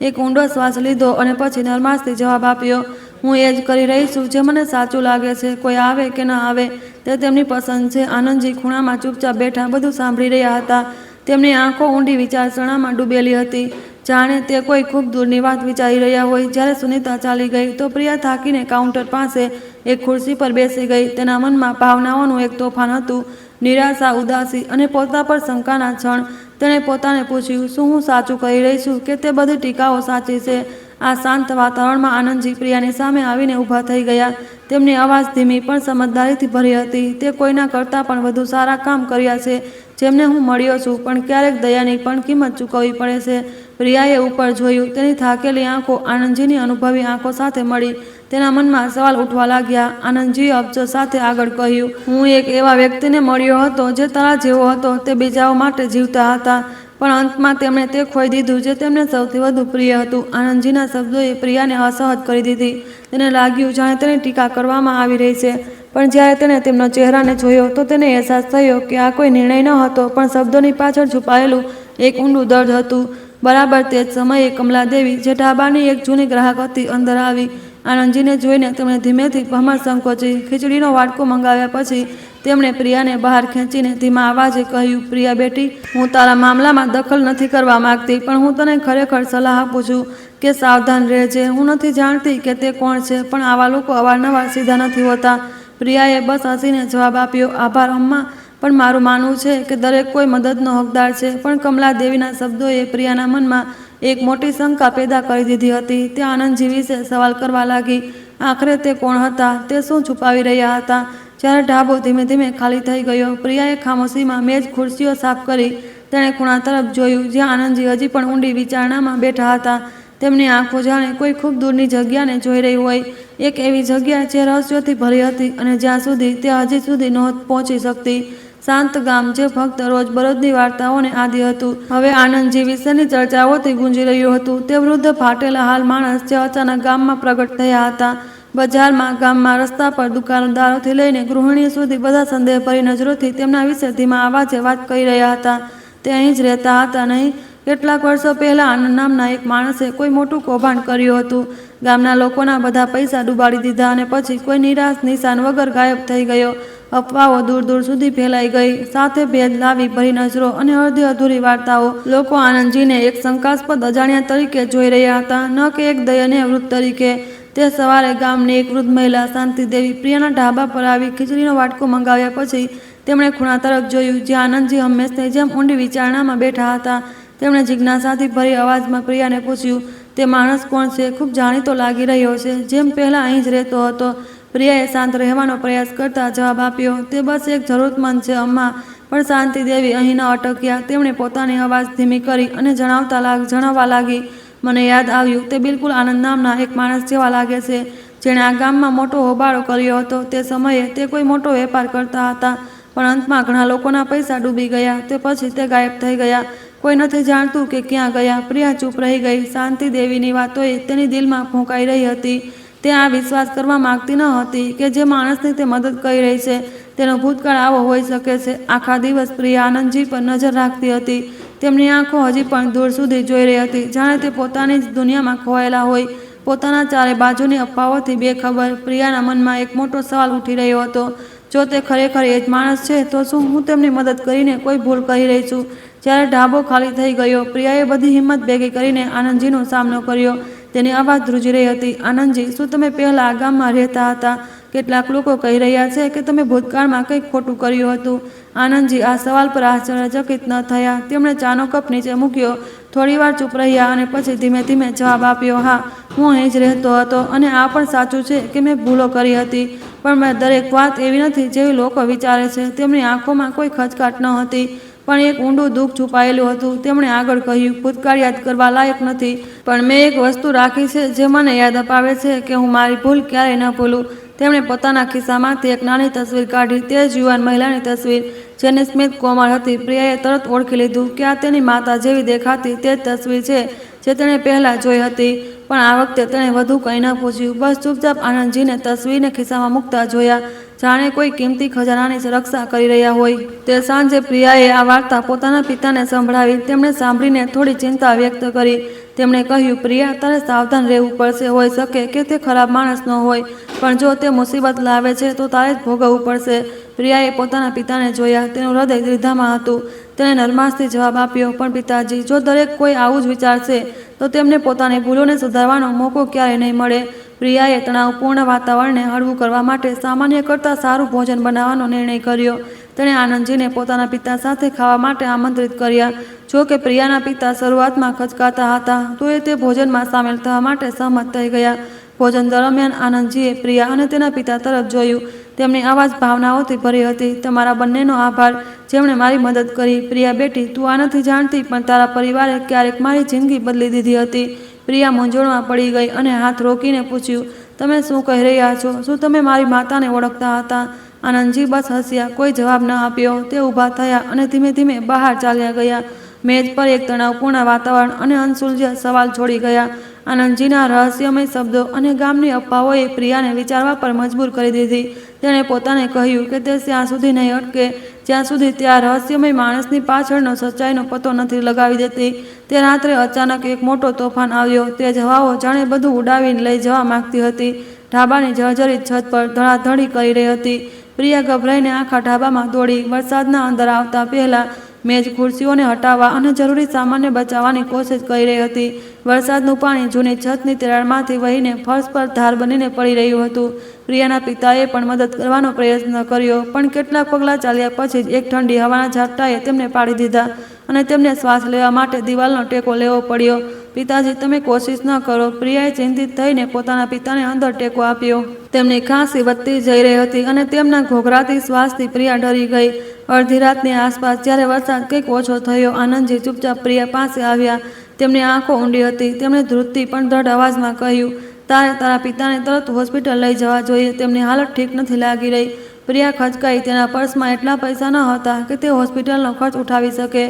એક ઊંડો શ્વાસ લીધો અને પછી નરમાશથી જવાબ આપ્યો, હું એ જ કરી રહી છું જે મને સાચું લાગે છે. કોઈ આવે કે ન આવે તે તેમની પસંદ છે. આનંદજી ખૂણામાં ચૂપચાપ બેઠા બધું સાંભળી રહ્યા હતા. તેમની આંખો ઊંડી વિચારસરણામાં ડૂબેલી હતી, જાણે તે કોઈ ખૂબ દૂરની વાત વિચારી રહ્યા હોય. જ્યારે સુનીતા ચાલી ગઈ તો પ્રિયા થાકીને કાઉન્ટર પાસે એક ખુરશી પર બેસી ગઈ. તેના મનમાં ભાવનાઓનું એક તોફાન હતું, નિરાશા, ઉદાસી અને પોતા પર શંકાના ક્ષણ. તેણે પોતાને પૂછ્યું, શું હું સાચું કહી રહી છું કે તે બધી ટીકાઓ સાચી છે? આ શાંત વાતાવરણમાં આનંદજી પ્રિયાની સામે આવીને ઊભા થઈ ગયા. તેમની અવાજ ધીમી પણ સમજદારીથી ભરી હતી. તે કોઈના કરતાં પણ વધુ સારા કામ કર્યા છે જેમને હું મળ્યો છું, પણ ક્યારેક દયાની પણ કિંમત ચૂકવવી પડે છે. પ્રિયાએ ઉપર જોયું. તેની થાકેલી આંખો આનંદજીની અનુભવી આંખો સાથે મળી. તેના મનમાં સવાલ ઉઠવા લાગ્યા. આનંદજીએ અબજો સાથે આગળ કહ્યું, હું એક એવા વ્યક્તિને મળ્યો હતો જે તારા જેવો હતો. તે બીજાઓ માટે જીવતા હતા, પણ અંતમાં તેમણે તે ખોઈ દીધું જે તેમને સૌથી વધુ પ્રિય હતું. આનંદજીના શબ્દોએ પ્રિયાને અસહજ કરી દીધી. તેને લાગ્યું જાણે તેની ટીકા કરવામાં આવી રહી છે. પણ જ્યારે તેણે તેમનો ચહેરાને જોયો તો તેને અહેસાસ થયો કે આ કોઈ નિર્ણય ન હતો, પણ શબ્દોની પાછળ છુપાયેલું એક ઊંડું દર્દ હતું. બરાબર તે જ સમયે કમલાદેવી, જે ઢાબાની એક જૂની ગ્રાહક હતી, અંદર આવી. આનંદજીને જોઈને તેમણે ધીમેથી ભમર સંકોચી. ખીચડીનો વાટકો મંગાવ્યા પછી તેમણે પ્રિયાને બહાર ખેંચીને ધીમા અવાજે કહ્યું, પ્રિયા બેટી, હું તારા મામલામાં દખલ નથી કરવા માંગતી, પણ હું તને ખરેખર સલાહ આપું છું કે સાવધાન રહેજે. હું નથી જાણતી કે તે કોણ છે, પણ આવા લોકો અવારનવાર સીધા નથી હોતા. પ્રિયાએ બસ હસીને જવાબ આપ્યો, આભાર અમ્મા, પણ મારું માનવું છે કે દરેક કોઈ મદદનો હકદાર છે. પણ કમલાદેવીના શબ્દોએ પ્રિયાના મનમાં એક મોટી શંકા પેદા કરી દીધી હતી. તે આનંદજી વિશે સવાલ કરવા લાગી. આખરે તે કોણ હતા? તે શું છુપાવી રહ્યા હતા? જ્યારે ઢાબો ધીમે ધીમે ખાલી થઈ ગયો, પ્રિયાએ ખામોશીમાં મેજ ખુરશીઓ સાફ કરી. તેણે ખૂણા તરફ જોયું જ્યાં આનંદજી હજી પણ ઊંડી વિચારણામાં બેઠા હતા. તેમની આંખો જાણે કોઈ ખૂબ દૂરની જગ્યાને જોઈ રહી હોય, એક એવી જગ્યા જે રહસ્યોથી ભરી હતી અને જ્યાં સુધી તે હજી સુધી નહોતી પહોંચી શકતી. શાંત ગામ જે ફક્ત રોજબરોજની વાર્તાઓને આદિ હતું, હવે આનંદજી વિશેની ચર્ચાઓથી ગુંજી રહ્યું હતું. તે વૃદ્ધ ફાટેલા હાલ માણસ જે અચાનક ગામમાં પ્રગટ થયા હતા. બજારમાં, ગામમાં, રસ્તા પર દુકાનદારોથી લઈને ગૃહિણીઓ સુધી બધા સંદેહભરી નજરોથી તેમના વિશે ધીમા અવાજે વાત કરી રહ્યા હતા. તે અહીં જ રહેતા હતા નહીં? કેટલાક વર્ષો પહેલા આનંદ નામના એક માણસે કોઈ મોટું કૌભાંડ કર્યું હતું. ગામના લોકોના બધા પૈસા ડૂબાડી દીધા અને પછી કોઈ નિરાશ નિશાન વગર ગાયબ થઈ ગયો. અફવાઓ દૂર દૂર સુધી ફેલાઈ ગઈ, સાથે ભેદ લાવી ભરી નજરો અને અડધી અધૂરી વાર્તાઓ. લોકો આનંદજીને એક શંકાસ્પદ અજાણ્યા તરીકે જોઈ રહ્યા હતા, ન કે એક દયનીય વૃદ્ધ તરીકે. તે સવારે ગામની એક વૃદ્ધ મહિલા શાંતિદેવી પ્રિયાના ઢાબા પર આવી. ખીચડીનો વાટકો મંગાવ્યા પછી તેમણે ખૂણા તરફ જોયું જ્યાં આનંદજી હંમેશની જેમ ઊંડી વિચારણામાં બેઠા હતા. તેમણે જિજ્ઞાસાથી ભરી અવાજમાં પ્રિયાને પૂછ્યું, તે માણસ કોણ છે? ખૂબ જાણીતો લાગી રહ્યો છે, જેમ પહેલાં અહીં જ રહેતો હતો. પ્રિયાએ શાંત રહેવાનો પ્રયાસ કરતા જવાબ આપ્યો, તે બસ એક જરૂરતમંદ છે અમ્મા. પણ શાંતિદેવી અહીં ન અટક્યા. તેમણે પોતાની અવાજ ધીમી કરી અને જણાવવા લાગી, મને યાદ આવ્યું, તે બિલકુલ આનંદ નામના એક માણસ જેવા લાગે છે જેણે આ ગામમાં મોટો હોબાળો કર્યો હતો. તે સમયે તે કોઈ મોટો વેપાર કરતા હતા, પણ અંતમાં ઘણા લોકોના પૈસા ડૂબી ગયા. તે પછી તે ગાયબ થઈ ગયા. કોઈ નથી જાણતું કે ક્યાં ગયા. પ્રિયા ચૂપ રહી ગઈ. શાંતિદેવીની વાતોએ તેની દિલમાં ફૂંકાઈ રહી હતી. તે આ વિશ્વાસ કરવા માંગતી ન હતી કે જે માણસની તે મદદ કરી રહી છે તેનો ભૂતકાળ આવો હોઈ શકે છે. આખા દિવસ પ્રિયા આનંદજી પર નજર રાખતી હતી. તેમની આંખો હજી પણ દૂર સુધી જોઈ રહી હતી, જાણે તે પોતાની જ દુનિયામાં ખોવાયેલા હોય, પોતાના ચારે બાજુની અફવાઓથી બેખબર. પ્રિયાના મનમાં એક મોટો સવાલ ઉઠી રહ્યો હતો, જો તે ખરેખર એ જ માણસ છે તો શું હું તેમની મદદ કરીને કોઈ ભૂલ કરી રહી છું? જ્યારે ઢાબો ખાલી થઈ ગયો, પ્રિયાએ બધી હિંમત ભેગી કરીને આનંદજીનો સામનો કર્યો. તેની અવાજ ધ્રુજી રહી હતી, આનંદજી, શું તમે પહેલા આ ગામમાં રહેતા હતા? કેટલાક લોકો કહી રહ્યા છે કે તમે ભૂતકાળમાં કંઈક ખોટું કર્યું હતું. આનંદજી આ સવાલ પર આશ્ચર્યચકિત ન થયા. તેમણે ચાનો કપ નીચે મૂક્યો, થોડીવાર ચૂપ રહ્યા અને પછી ધીમે ધીમે જવાબ આપ્યો, હા, હું અહીં જ રહેતો હતો અને આ પણ સાચું છે કે મેં ભૂલો કરી હતી, પણ દરેક વાત એવી નથી જેવી લોકો વિચારે છે. તેમની આંખોમાં કોઈ ખચકાટ ન હતી, પણ એક ઊંડું દુઃખ છુપાયેલું હતું. તેમણે આગળ કહ્યું, ભૂતકાળ યાદ કરવા લાયક નથી, પણ મેં એક વસ્તુ રાખી છે જે મને યાદ અપાવે છે કે હું મારી ભૂલ ક્યારેય ન ભૂલું. તેમણે પોતાના ખિસ્સામાંથી એક નાની તસવીર કાઢી, તે જ યુવાન મહિલાની તસવીર જેની સ્મિત કોમળ હતી. પ્રિયાએ તરત ઓળખી લીધું કે આ તેની માતા જેવી દેખાતી તે જ તસવીર છે જે તેણે પહેલાં જોઈ હતી. પણ આ વખતે તેણે વધુ કંઈ ન પૂછ્યું, બસ ચૂપચાપ આનંદજીને તસવીરને ખિસ્સામાં મૂકતા જોયા, જાણે કોઈ કિંમતી ખજાનાની રક્ષા કરી રહ્યા હોય. તે સાંજે પ્રિયાએ આ વાર્તા પોતાના પિતાને સંભળાવી. તેમણે સાંભળીને થોડી ચિંતા વ્યક્ત કરી. તેમણે કહ્યું, પ્રિયા, તારે સાવધાન રહેવું પડશે. હોઈ શકે કે તે ખરાબ માણસ ન હોય, પણ જો તે મુસીબત લાવે છે તો તારે જ ભોગવવું પડશે. પ્રિયાએ પોતાના પિતાને જોયા. તેનું હૃદય દ્વિધામાં હતું. તેણે નરમાશથી જવાબ આપ્યો, પણ પિતાજી, જો દરેક કોઈ આવું જ વિચારશે તો તેમને પોતાની ભૂલોને સુધારવાનો મોકો ક્યારેય નહીં મળે. પ્રિયાએ તણાવપૂર્ણ વાતાવરણને હળવું કરવા માટે સામાન્ય કરતાં સારું ભોજન બનાવવાનો નિર્ણય કર્યો. તેણે આનંદજીને પોતાના પિતા સાથે ખાવા માટે આમંત્રિત કર્યા. જો કે પ્રિયાના પિતા શરૂઆતમાં ખચકાતા હતા તો એ તે ભોજનમાં સામેલ થવા માટે સહમત થઈ ગયા. ભોજન દરમિયાન આનંદજીએ પ્રિયા અને તેના પિતા તરફ જોયું. તેમની અવાજ ભાવનાઓથી ભરી હતી. તમારા બંનેનો આભાર જેમણે મારી મદદ કરી. પ્રિયા બેટી, તું આ નથી જાણતી પણ તારા પરિવારે ક્યારેક મારી જિંદગી બદલી દીધી હતી. પ્રિયા મૂંઝવણમાં પડી ગઈ અને હાથ રોકીને પૂછ્યું, તમે શું કહી રહ્યા છો? શું તમે મારી માતાને ઓળખતા હતા? આનંદજી બસ હસ્યા. કોઈ જવાબ ન આપ્યો. તે ઊભા થયા અને ધીમે ધીમે બહાર ચાલ્યા ગયા. મેજ પર એક તણાવપૂર્ણ વાતાવરણ અને અનસુલઝ્યા સવાલ છોડી ગયા. આનંદજીના રહસ્યમય શબ્દો અને ગામની અફવાઓએ પ્રિયાને વિચારવા પર મજબૂર કરી દીધી. તેણે પોતાને કહ્યું કે તે ત્યાં સુધી નહીં અટકે જ્યાં સુધી તે આ રહસ્યમય માણસની પાછળનો સચ્ચાઈનો પતો નથી લગાવી દેતી. તે રાત્રે અચાનક એક મોટો તોફાન આવ્યો. તે હવાઓ જાણે બધું ઉડાવીને લઈ જવા માંગતી હતી. ઢાબાની જર્જરિત છત પર ધડાધડી કરી રહી હતી. પ્રિયા ગભરાઈને આખા ઢાબામાં દોડી. વરસાદના અંદર આવતા પહેલા મેજ ખુરશીઓને હટાવવા અને જરૂરી સામાનને બચાવવાની કોશિશ કરી રહી હતી. વરસાદનું પાણી જૂની છતની તિરાડમાંથી વહીને ફર્શ પર ધાર બનીને પડી રહ્યું હતું. પ્રિયાના પિતાએ પણ મદદ કરવાનો પ્રયત્ન કર્યો પણ કેટલાક પગલાં ચાલ્યા પછી જ એક ઠંડી હવાના ઝાપટાએ તેમને પાડી દીધા અને તેમને શ્વાસ લેવા માટે દિવાલનો ટેકો લેવો પડ્યો. પિતાજી, તમે કોશિશ ન કરો. પ્રિયાએ ચિંતિત થઈને પોતાના પિતાને અંદર ટેકો આપ્યો. તેમની ખાંસી વધતી જઈ રહી હતી અને તેમના ઘોઘરાતી શ્વાસથી પ્રિયા ડરી ગઈ. અડધી રાતની આસપાસ જ્યારે વરસાદ કંઈક ઓછો થયો, આનંદજી ચૂપચાપ પ્રિયા પાસે આવ્યા. તેમની આંખો ઊંડી હતી. તેમણે ધ્રુજતી પણ દ્રઢ અવાજમાં કહ્યું, તારે તારા પિતાને તરત હોસ્પિટલ લઈ જવા જોઈએ. તેમની હાલત ઠીક નથી લાગી રહી. પ્રિયા ખચકાઈ. તેના પર્સમાં એટલા પૈસા ન હતા કે તે હોસ્પિટલનો ખર્ચ ઉઠાવી શકે.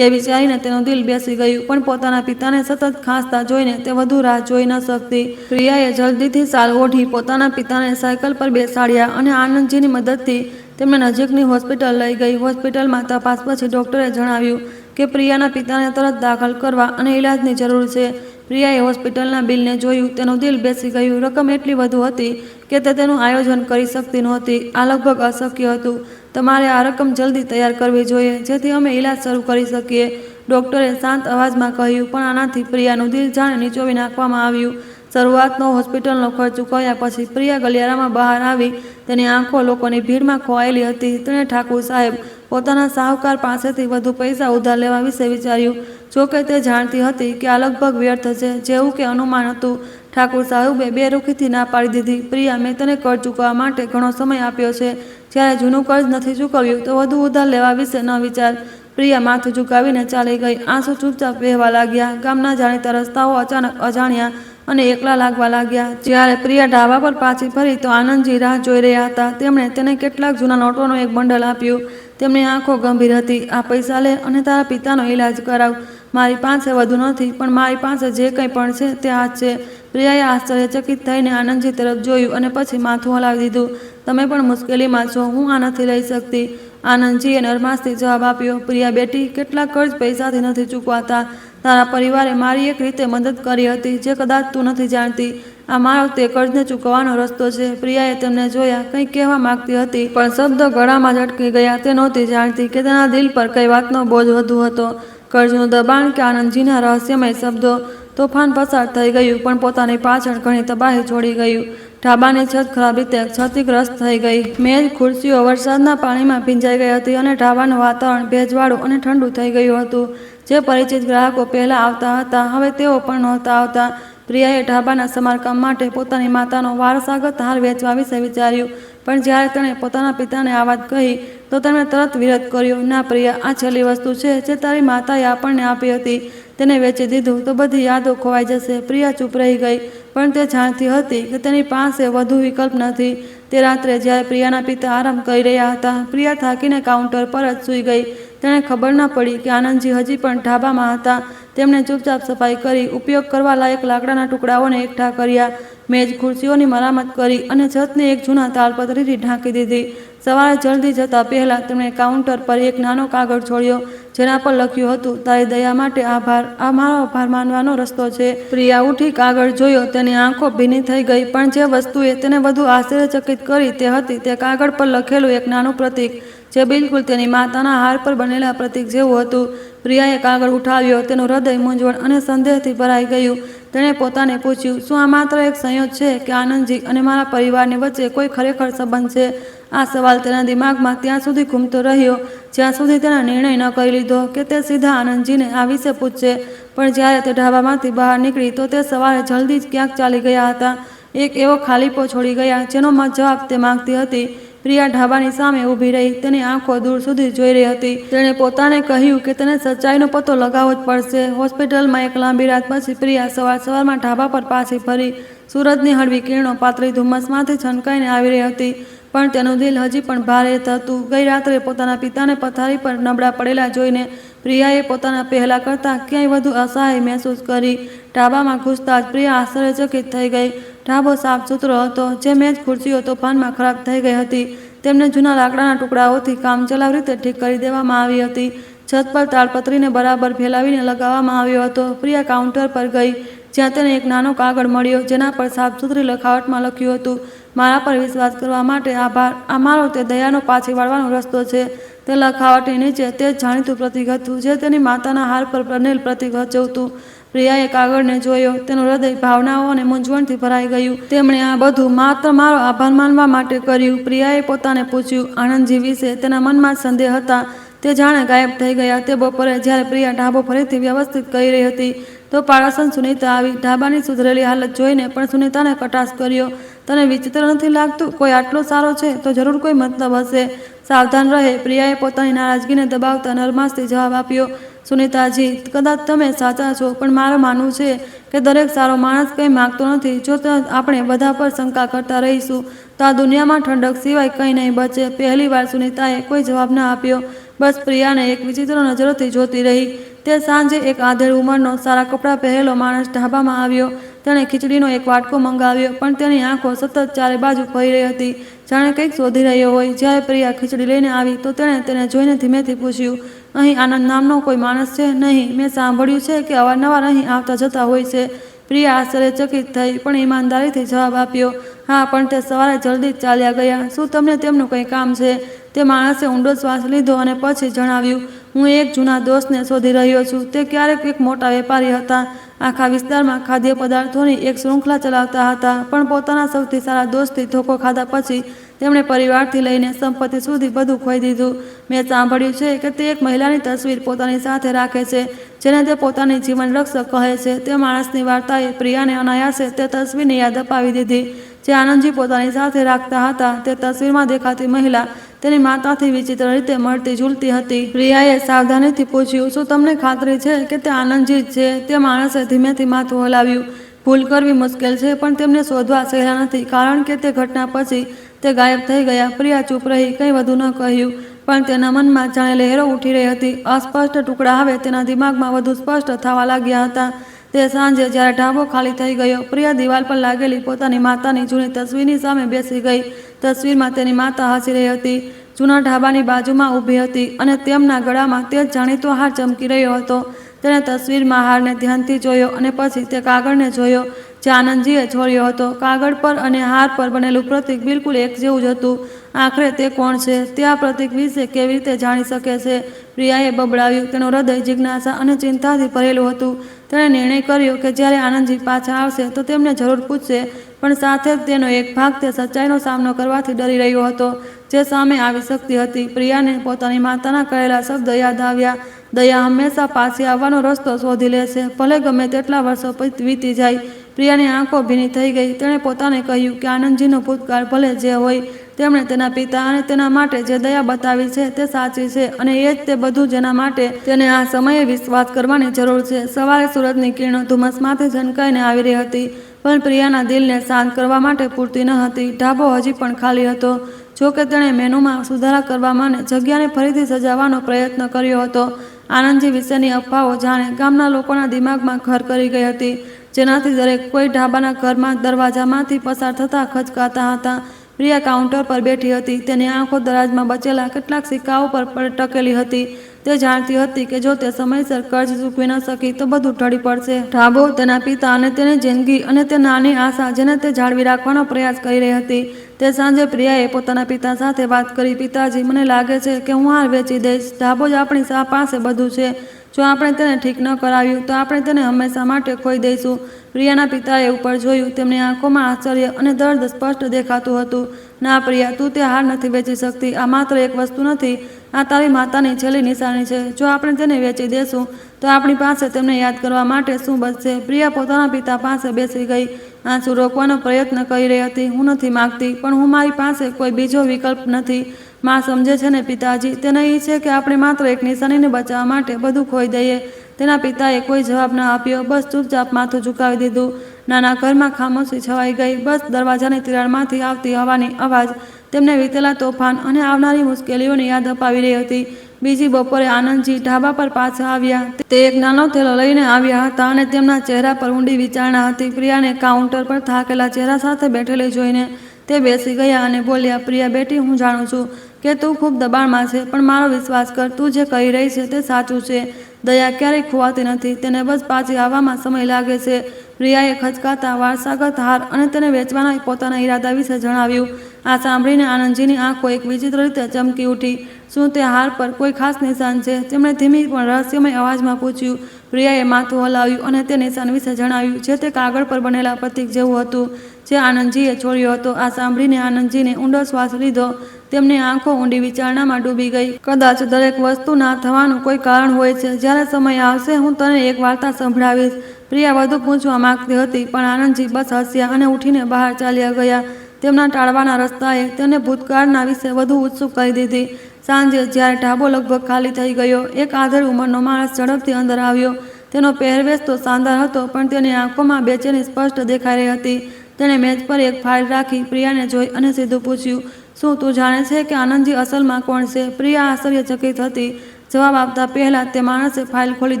એ વિચારીને તેનું દિલ બેસી ગયું પણ પોતાના પિતાને સતત ખાંસતા જોઈને તે વધુ રાહ જોઈ ન શકતી. પ્રિયાએ જલ્દીથી શાલ ઓઢી પોતાના પિતાને સાયકલ પર બેસાડ્યા અને આનંદજીની મદદથી તેમને નજીકની હોસ્પિટલ લઈ ગઈ. હોસ્પિટલમાં તપાસ પછી ડૉક્ટરે જણાવ્યું કે પ્રિયાના પિતાને તરત દાખલ કરવા અને ઇલાજની જરૂર છે. પ્રિયાએ હોસ્પિટલના બિલને જોયું. તેનું દિલ બેસી ગયું. રકમ એટલી વધુ હતી કે તે તેનું આયોજન કરી શકતી નહોતી. આ લગભગ અશક્ય હતું. તમારે આ રકમ જલ્દી તૈયાર કરવી જોઈએ જેથી અમે ઇલાજ શરૂ કરી શકીએ, ડૉક્ટરે શાંત અવાજમાં કહ્યું. પણ આનાથી પ્રિયાનું દિલ જાણે નીચોવી નાખવામાં આવ્યું. શરૂઆતનો હોસ્પિટલનો ખર્ચ ચૂકવ્યા પછી પ્રિયા ગલિયારામાં બહાર આવી. તેની આંખો લોકોની ભીડમાં ખોવાયેલી હતી. તેણે ઠાકુર સાહેબ, પોતાના શાહુકાર પાસેથી વધુ પૈસા ઉધાર લેવા વિશે વિચાર્યું. જોકે તે જાણતી હતી કે આ લગભગ વ્યર્થ છે, જેવું કે અનુમાન હતું. ઠાકુર સાહેબે બેરુખીથી ના પાડી દીધી. પ્રિયા, મેં તને કર્જ ચૂકવવા માટે ઘણો સમય આપ્યો છે. જ્યારે જૂનું કર્જ નથી ચૂકવ્યું તો વધુ ઉધાર લેવા વિશે ન વિચાર. પ્રિયા માથું ઝુકાવીને ચાલી ગઈ. આંસુ ચૂપચાપ વહેવા લાગ્યા. ગામના જાણીતા રસ્તાઓ અચાનક અજાણ્યા અને એકલા લાગવા લાગ્યા. જ્યારે પ્રિયા ઢાબા પર પાછી ફરી તો આનંદજી રાહ જોઈ રહ્યા હતા. તેમણે તેને કેટલાક જૂના નોટોનું એક બંડલ આપ્યું. તેમની આંખો ગંભીર હતી. આ પૈસા લે અને તારા પિતાનો ઇલાજ કરાવ. મારી પાસે વધુ નથી પણ મારી પાસે જે કંઈ પણ છે તે આ જ છે. પ્રિયાએ આશ્ચર્યચકિત થઈને આનંદજી તરફ જોયું અને પછી માથું હલાવી દીધું. તમે પણ મુશ્કેલીમાં છો. હું આ નથી લઈ શકતી. આનંદજીએ નરમાશથી જવાબ આપ્યો, પ્રિયા બેટી, કેટલાક કર્જ પૈસાથી નથી ચૂકવાતા. તારા પરિવારે મારી એક રીતે મદદ કરી હતી જે કદાચ તું નથી જાણતી. આ મારો તે કર્જને ચૂકવવાનો રસ્તો છે. પ્રિયાએ તેમને જોયા. કંઈક કહેવા માંગતી હતી પણ શબ્દ ગળામાં જ અટકી ગયા. તે નહોતી જાણતી કે તેના દિલ પર કઈ વાતનો બોજ વધુ હતો, કર્જનું દબાણ કે આનંદજીના રહસ્યમય શબ્દો. તોફાન પસાર થઈ ગયું પણ પોતાની પાછળ ઘણી તબાહી છોડી ગયું. ઢાબાની છત ખરાબ રીતે ક્ષતિગ્રસ્ત થઈ ગઈ. મેજ ખુરશીઓ વરસાદના પાણીમાં ભીંજાઈ ગઈ હતી અને ઢાબાનું વાતાવરણ ભેજવાળું અને ઠંડુ થઈ ગયું હતું. જે પરિચિત ગ્રાહકો પહેલાં આવતા હતા હવે તેઓ પણ નહોતા આવતા. પ્રિયાએ ઢાબાના સમારકામ માટે પોતાની માતાનો વારસાગત હાર વેચવા વિશે વિચાર્યું પણ જ્યારે તેણે પોતાના પિતાને આ વાત કહી તો તેમણે તરત વિરોધ કર્યો. ના પ્રિયા, આ છેલ્લી વસ્તુ છે જે તારી માતાએ આપણને આપી હતી. તેને વેચી દીધું તો બધી યાદો ખોવાઈ જશે. પ્રિયા ચૂપ રહી ગઈ પણ તે જાણતી હતી કે તેની પાસે વધુ વિકલ્પ નથી. તે રાત્રે જ્યારે પ્રિયાના પિતા આરામ કરી રહ્યા હતા, પ્રિયા થાકીને કાઉન્ટર પર જ સૂઈ ગઈ. તેણે ખબર ન પડી કે આનંદજી હજી પણ ઢાબામાં હતા. તેમણે ચૂપચાપ સફાઈ કરી, ઉપયોગ કરવા લાયક લાકડાના ટુકડાઓને એકઠા કર્યા, મેજ ખુરશીઓની મરામત કરી અને છતને એક જૂના તાલપત્રીથી ઢાંકી દીધી. સવારે જલ્દી જતા પહેલાં તેમણે કાઉન્ટર પર એક નાનો કાગળ છોડ્યો જેના પર લખ્યું હતું, તારી દયા માટે આભાર. આ મારો આભાર માનવાનો રસ્તો છે. પ્રિયા ઉઠી કાગળ જોયો. તેની આંખો ભીની થઈ ગઈ પણ જે વસ્તુએ તેને વધુ આશ્ચર્યચકિત કરી તે હતી તે કાગળ પર લખેલું એક નાનું પ્રતીક જે બિલકુલ તેની માતાના હાર પર બનેલા પ્રતીક જેવું હતું. પ્રિયાએ કાગળ ઉઠાવ્યો. તેનું હૃદય મૂંઝવણ અને સંદેહથી ભરાઈ ગયું. તેણે પોતાને પૂછ્યું, શું આ માત્ર એક સંયોગ છે કે આનંદજી અને મારા પરિવારની વચ્ચે કોઈ ખરેખર સંબંધ છે? આ સવાલ તેના દિમાગમાં ત્યાં સુધી ઘૂમતો રહ્યો જ્યાં સુધી તેણે નિર્ણય ન કરી લીધો કે તે સીધા આનંદજીને આ વિશે પૂછશે. પણ જ્યારે તે ઢાબામાંથી બહાર નીકળી તો તે સવારે જલ્દી જ ક્યાંક ચાલી ગયા હતા. એક એવો ખાલીપો છોડી ગયા જેનો જવાબ તે માંગતી હતી. પ્રિયા ઢાબાની સામે ઊભી રહી, તેની આંખો દૂર સુધી જોઈ રહી હતી. તેણે પોતાને કહ્યું કે તેને સચ્ચાઈનો પતો લગાવવો જ પડશે. હોસ્પિટલમાં એક લાંબી રાત પછી પ્રિયા સવારમાં ઢાબા પર પાછી ફરી. સૂરજની હળવી કિરણો પાતળી ધુમ્મસમાંથી છલકાઈને આવી રહી હતી, પણ તેનું દિલ હજી પણ ભારે હતું. ગઈ રાત્રે પોતાના પિતાને પથારી પર નબળા પડેલા જોઈને પ્રિયાએ પોતાના પહેલા કરતાં ક્યાંય વધુ અસહાય મહેસૂસ કરી. ઢાબામાં ઘૂસતા જ પ્રિયા આશ્ચર્યચકિત થઈ ગઈ. ઢાબો સાફ સુથરો હતો. જે મેજ ખુરશીઓ તોફાનમાં ખરાબ થઈ ગઈ હતી તેમને જૂના લાકડાના ટુકડાઓથી કામચલાઉ રીતે ઠીક કરી દેવામાં આવી હતી. છત પર તાડપત્રીને બરાબર ફેલાવીને લગાવવામાં આવ્યો હતો. પ્રિયા કાઉન્ટર પર ગઈ જ્યાં તેને એક નાનો કાગળ મળ્યો જેના પર સાફ સુથરી લખાવટમાં લખ્યું હતું, મારા પર વિશ્વાસ કરવા માટે આભાર. આ મારો તે દયાનો પાછી વાળવાનો રસ્તો છે. તે લખાવટની નીચે તે જ જાણીતું પ્રતીક હતું જે તેની માતાના હાર પર બનેલ પ્રતીક હતું. પ્રિયાએ કાગળને જોયો. તેનું હૃદય ભાવનાઓ અને મૂંઝવણથી ભરાઈ ગયું. તેમણે આ બધું માત્ર મારો આભાર માનવા માટે કર્યું. પ્રિયાએ પોતાને પૂછ્યું, આનંદજી વિશે તેના મનમાં સંદેહ હતા. તે જાણે ગાયબ થઈ ગયા. તે બપોરે જ્યારે પ્રિયા ઢાબો ફરીથી વ્યવસ્થિત કરી રહી હતી તો પાડોશન સુનીતા આવી. ઢાબાની સુધરેલી હાલત જોઈને પણ સુનીતાને કટાક્ષ કર્યો. તને વિચિત્ર નથી લાગતું? કોઈ આટલો સારો છે તો જરૂર કોઈ મતલબ હશે. સાવધાન રહે. પ્રિયાએ પોતાની નારાજગીને દબાવતા નરમાશથી જવાબ આપ્યો, સુનીતાજી, કદાચ તમે સાચા છો, પણ મારે માનવું છે કે દરેક સારો માણસ કંઈ માગતો નથી. જો આપણે બધા પર શંકા કરતા રહીશું તો આ દુનિયામાં ઠંડક સિવાય કંઈ નહીં બચે. પહેલીવાર સુનીતાએ કોઈ જવાબ ન આપ્યો, બસ પ્રિયાને એક વિચિત્ર નજરોથી જોતી રહી. તે સાંજે એક આધેડ ઉંમરનો સારા કપડાં પહેરેલો માણસ ઢાબામાં આવ્યો. તેણે ખીચડીનો એક વાટકો મંગાવ્યો, પણ તેની આંખો સતત ચારે બાજુ ફરી રહી હતી, જાણે કંઈક શોધી રહ્યો હોય. જ્યારે પ્રિયા ખીચડી લઈને આવી તો તેણે તેને જોઈને ધીમેથી પૂછ્યું, અહીં આનંદ નામનો કોઈ માણસ છે? નહીં, મેં સાંભળ્યું છે કે અવારનવાર અહીં આવતા જતા હોય છે. પ્રિયા આશ્ચર્યચકિત થઈ પણ ઈમાનદારીથી જવાબ આપ્યો, હા, પણ તે સવારે જલ્દી જ ચાલ્યા ગયા. શું તમને તેમનું કંઈ કામ છે? તે માણસે ઊંડો શ્વાસ લીધો અને પછી જણાવ્યું, હું એક જૂના દોસ્તને શોધી રહ્યો છું. તે ક્યારેક એક મોટા વેપારી હતા. આખા વિસ્તારમાં ખાદ્ય પદાર્થોની એક શૃંખલા ચલાવતા હતા, પણ પોતાના સૌથી સારા દોસ્તથી ધોકો ખાધા પછી તેમણે પરિવારથી લઈને સંપત્તિ સુધી બધું ખોઈ દીધું. મેં સાંભળ્યું છે કે તે એક મહિલાની તસવીર પોતાની સાથે રાખે છે જેને તે પોતાની જીવન રક્ષક કહે છે. તે માણસની વાર્તાએ પ્રિયાને અનાયાસે તે તસવીરની યાદ અપાવી દીધી જે આનંદજી પોતાની સાથે રાખતા હતા. તે તસવીરમાં દેખાતી મહિલા તેની માતાથી વિચિત્ર રીતે મળતી ઝૂલતી હતી. પ્રિયાએ સાવધાનીથી પૂછ્યું, શું તમને ખાતરી છે કે તે આનંદજી જ છે? તે માણસે ધીમેથી માથું હલાવ્યું. ભૂલ કરવી મુશ્કેલ છે પણ તેમને શોધવા સહેલા નથી, કારણ કે તે ઘટના પછી તે ગાયબ થઈ ગયા. પ્રિયા ચૂપ રહી, કંઈ વધુ ન કહ્યું, પણ તેના મનમાં જાણે લહેરો ઉઠી રહી હતી. અસ્પષ્ટ ટુકડા હવે તેના દિમાગમાં વધુ સ્પષ્ટ થવા લાગ્યા હતા. તે સાંજે જ્યારે ઢાબો ખાલી થઈ ગયો, પ્રિયા દિવાલ પર લાગેલી પોતાની માતાની જૂની તસવીરની સામે બેસી ગઈ. તસવીરમાં તેની માતા હસી રહી હતી, જૂના ઢાબાની બાજુમાં ઊભી હતી અને તેમના ગળામાં તે જ જાણીતો હાર ચમકી રહ્યો હતો. તેણે તસવીરમાં હારને ધ્યાનથી જોયો અને પછી તે કાગળને જોયો જે આનંદજીએ છોડ્યો હતો. કાગળ પર અને હાર પર બનેલું પ્રતીક બિલકુલ એક જેવું જ હતું. આખરે તે કોણ છે? તે આ પ્રતીક વિશે કેવી રીતે જાણી શકે છે? પ્રિયાએ બબડાવ્યું. તેનું હૃદય જિજ્ઞાસા અને ચિંતાથી ભરેલું હતું. તેણે નિર્ણય કર્યો કે જ્યારે આનંદજી પાછા આવશે તો તેમને જરૂર પૂછશે, પણ સાથે જ તેનો એક ભાગ તે સચ્ચાઈનો સામનો કરવાથી ડરી રહ્યો હતો જે સામે આવી શકતી હતી. પ્રિયાને પોતાની માતાના કહેલા શબ્દ યાદ આવ્યા, દયા હંમેશા પાછી આવવાનો રસ્તો શોધી લેશે, ભલે ગમે તેટલા વર્ષો વીતી જાય. પ્રિયાની આંખો ભીની થઈ ગઈ. તેણે પોતાને કહ્યું કે આનંદજીનો ભૂતકાળ ભલે જે હોય, તેમણે તેના પિતા અને તેના માટે જે દયા બતાવી છે તે સાચી છે અને એ જ તે બધું જેના માટે તેને આ સમયે વિશ્વાસ કરવાની જરૂર છે. સવારે સૂરજની કિરણો ધુમ્મસમાંથી ઝંકાઈને આવી રહી હતી, પણ પ્રિયાના દિલને શાંત કરવા માટે પૂરતી ન હતી. ઢાબો હજી પણ ખાલી હતો. જો કે તેણે મેનુમાં સુધારા કરવા માટે જગ્યાને ફરીથી સજાવવાનો પ્રયત્ન કર્યો હતો. આનંદજી વિશેની અફવાઓ જાણે ગામના લોકોના દિમાગમાં ઘર કરી ગઈ હતી, જેનાથી દરેક કોઈ ઢાબાના ઘરમાં દરવાજામાંથી પસાર થતા ખચકાતા હતા. પ્રિયા કાઉન્ટર પર બેઠી હતી. તેની આંખો દરાજમાં બચેલા કેટલાક સિક્કાઓ પર ટકેલી હતી. તે જાણતી હતી કે જો તે સમયસર કર્જ ચૂકવી ન શકી તો બધું ઢળી પડશે. ઢાબો, તેના પિતા અને તેની જિંદગી અને તે નાની આશા જેને તે જાળવી રાખવાનો પ્રયાસ કરી રહી હતી તે સાંજે પ્રિયાએ પોતાના પિતા સાથે વાત કરી. પિતાજી, મને લાગે છે કે હું હાર વેચી દઈશ. ઢાબો જ આપણી પાસે બધું છે. જો આપણે તેને ઠીક ન કરાવ્યું તો આપણે તેને હંમેશા માટે ખોઈ દઈશું. પ્રિયાના પિતાએ ઉપર જોયું. તેમની આંખોમાં આશ્ચર્ય અને દર્દ સ્પષ્ટ દેખાતું હતું. ના પ્રિયા, તું તે હાર નથી વેચી શકતી. આ માત્ર એક વસ્તુ નથી, આ તારી માતાની છેલ્લી નિશાની છે. જો આપણે તેને વેચી દેશું તો આપણી પાસે તેમને યાદ કરવા માટે શું બચશે? પ્રિયા પોતાના પિતા પાસે બેસી ગઈ. આંસુ રોકવાનો પ્રયત્ન કરી રહી હતી. હું નથી માગતી, પણ હું મારી પાસે કોઈ બીજો વિકલ્પ નથી. માં સમજે છે ને પિતાજી, તે નહીં છે કે આપણે માત્ર એક નિશાનીને બચાવવા માટે બધું ખોઈ દઈએ. તેના પિતાએ કોઈ જવાબ ન આપ્યો. બસ ચૂપચાપ માથું ઝુકાવી દીધું. નાના ઘરમાં ખામોશી છવાઈ ગઈ. બસ દરવાજાની તિરાડમાંથી આવતી હવાની અવાજ તેમને વીતેલા તોફાન અને આવનારી મુશ્કેલીઓની યાદ અપાવી રહી હતી. બીજી બપોરે આનંદજી ઢાબા પર પાછા આવ્યા. તે એક નાનો થેલો લઈને આવ્યા હતા અને તેમના ચહેરા પર ઊંડી વિચારણા હતી. પ્રિયાને કાઉન્ટર પર થાકેલા ચહેરા સાથે બેઠેલી જોઈને તે બેસી ગયા અને બોલ્યા, પ્રિયા બેટી, હું જાણું છું કે તું ખૂબ દબાણમાં છે, પણ મારો વિશ્વાસ કર, તું જે કહી રહી છે તે સાચું છે. દયા ક્યારેય ખોવાતી નથી, તેને બસ પાછી આવવામાં સમય લાગે છે. પ્રિયાએ ખચકાતા વારસાગત હાર અને તેને વેચવાના પોતાના ઈરાદા વિશે જણાવ્યું. આ સાંભળીને આનંદજીની આંખો એક વિચિત્ર રીતે ચમકી ઉઠી. શું તે હાર પર કોઈ ખાસ નિશાન છે? તેમણે ધીમી પણ રહસ્યમય અવાજમાં પૂછ્યું. પ્રિયાએ માથું હલાવ્યું અને તે નિશાન વિશે જણાવ્યું, જે તે કાગળ પર બનેલા પ્રતીક જેવું હતું, જે આનંદજીએ છોડ્યો હતો. આ સાંભળીને આનંદજીને ઊંડો શ્વાસ લીધો. તેમની આંખો ઊંડી વિચારણામાં ડૂબી ગઈ. કદાચ દરેક વસ્તુ ના થવાનું કોઈ કારણ હોય છે. જ્યારે સમય આવશે હું તને એક વાર્તા સંભળાવીશ. પ્રિયા વધુ પૂછવા માંગતી હતી, પણ આનંદજી બસ હસ્યા અને ઉઠીને બહાર ચાલ્યા ગયા. તેમના ટાળવાના રસ્તાએ તેને ભૂતકાળના વિશે વધુ ઉત્સુક કરી દીધી. સાંજે જ્યારે ઢાબો લગભગ ખાલી થઈ ગયો, એક આધેડ ઉંમરનો માણસ ઝડપથી અંદર આવ્યો. તેનો પહેરવેશ તો શાનદાર હતો, પણ તેની આંખોમાં બેચેની સ્પષ્ટ દેખાઈ રહી હતી. તેણે મેજ પર એક ફાઇલ રાખી, પ્રિયાને જોઈ અને સીધું પૂછ્યું, શું તું જાણે છે કે આનંદજી અસલમાં કોણ છે? પ્રિયા આશ્ચર્યચકિત હતી. જવાબ આપતા પહેલા તે માણસે ફાઇલ ખોલી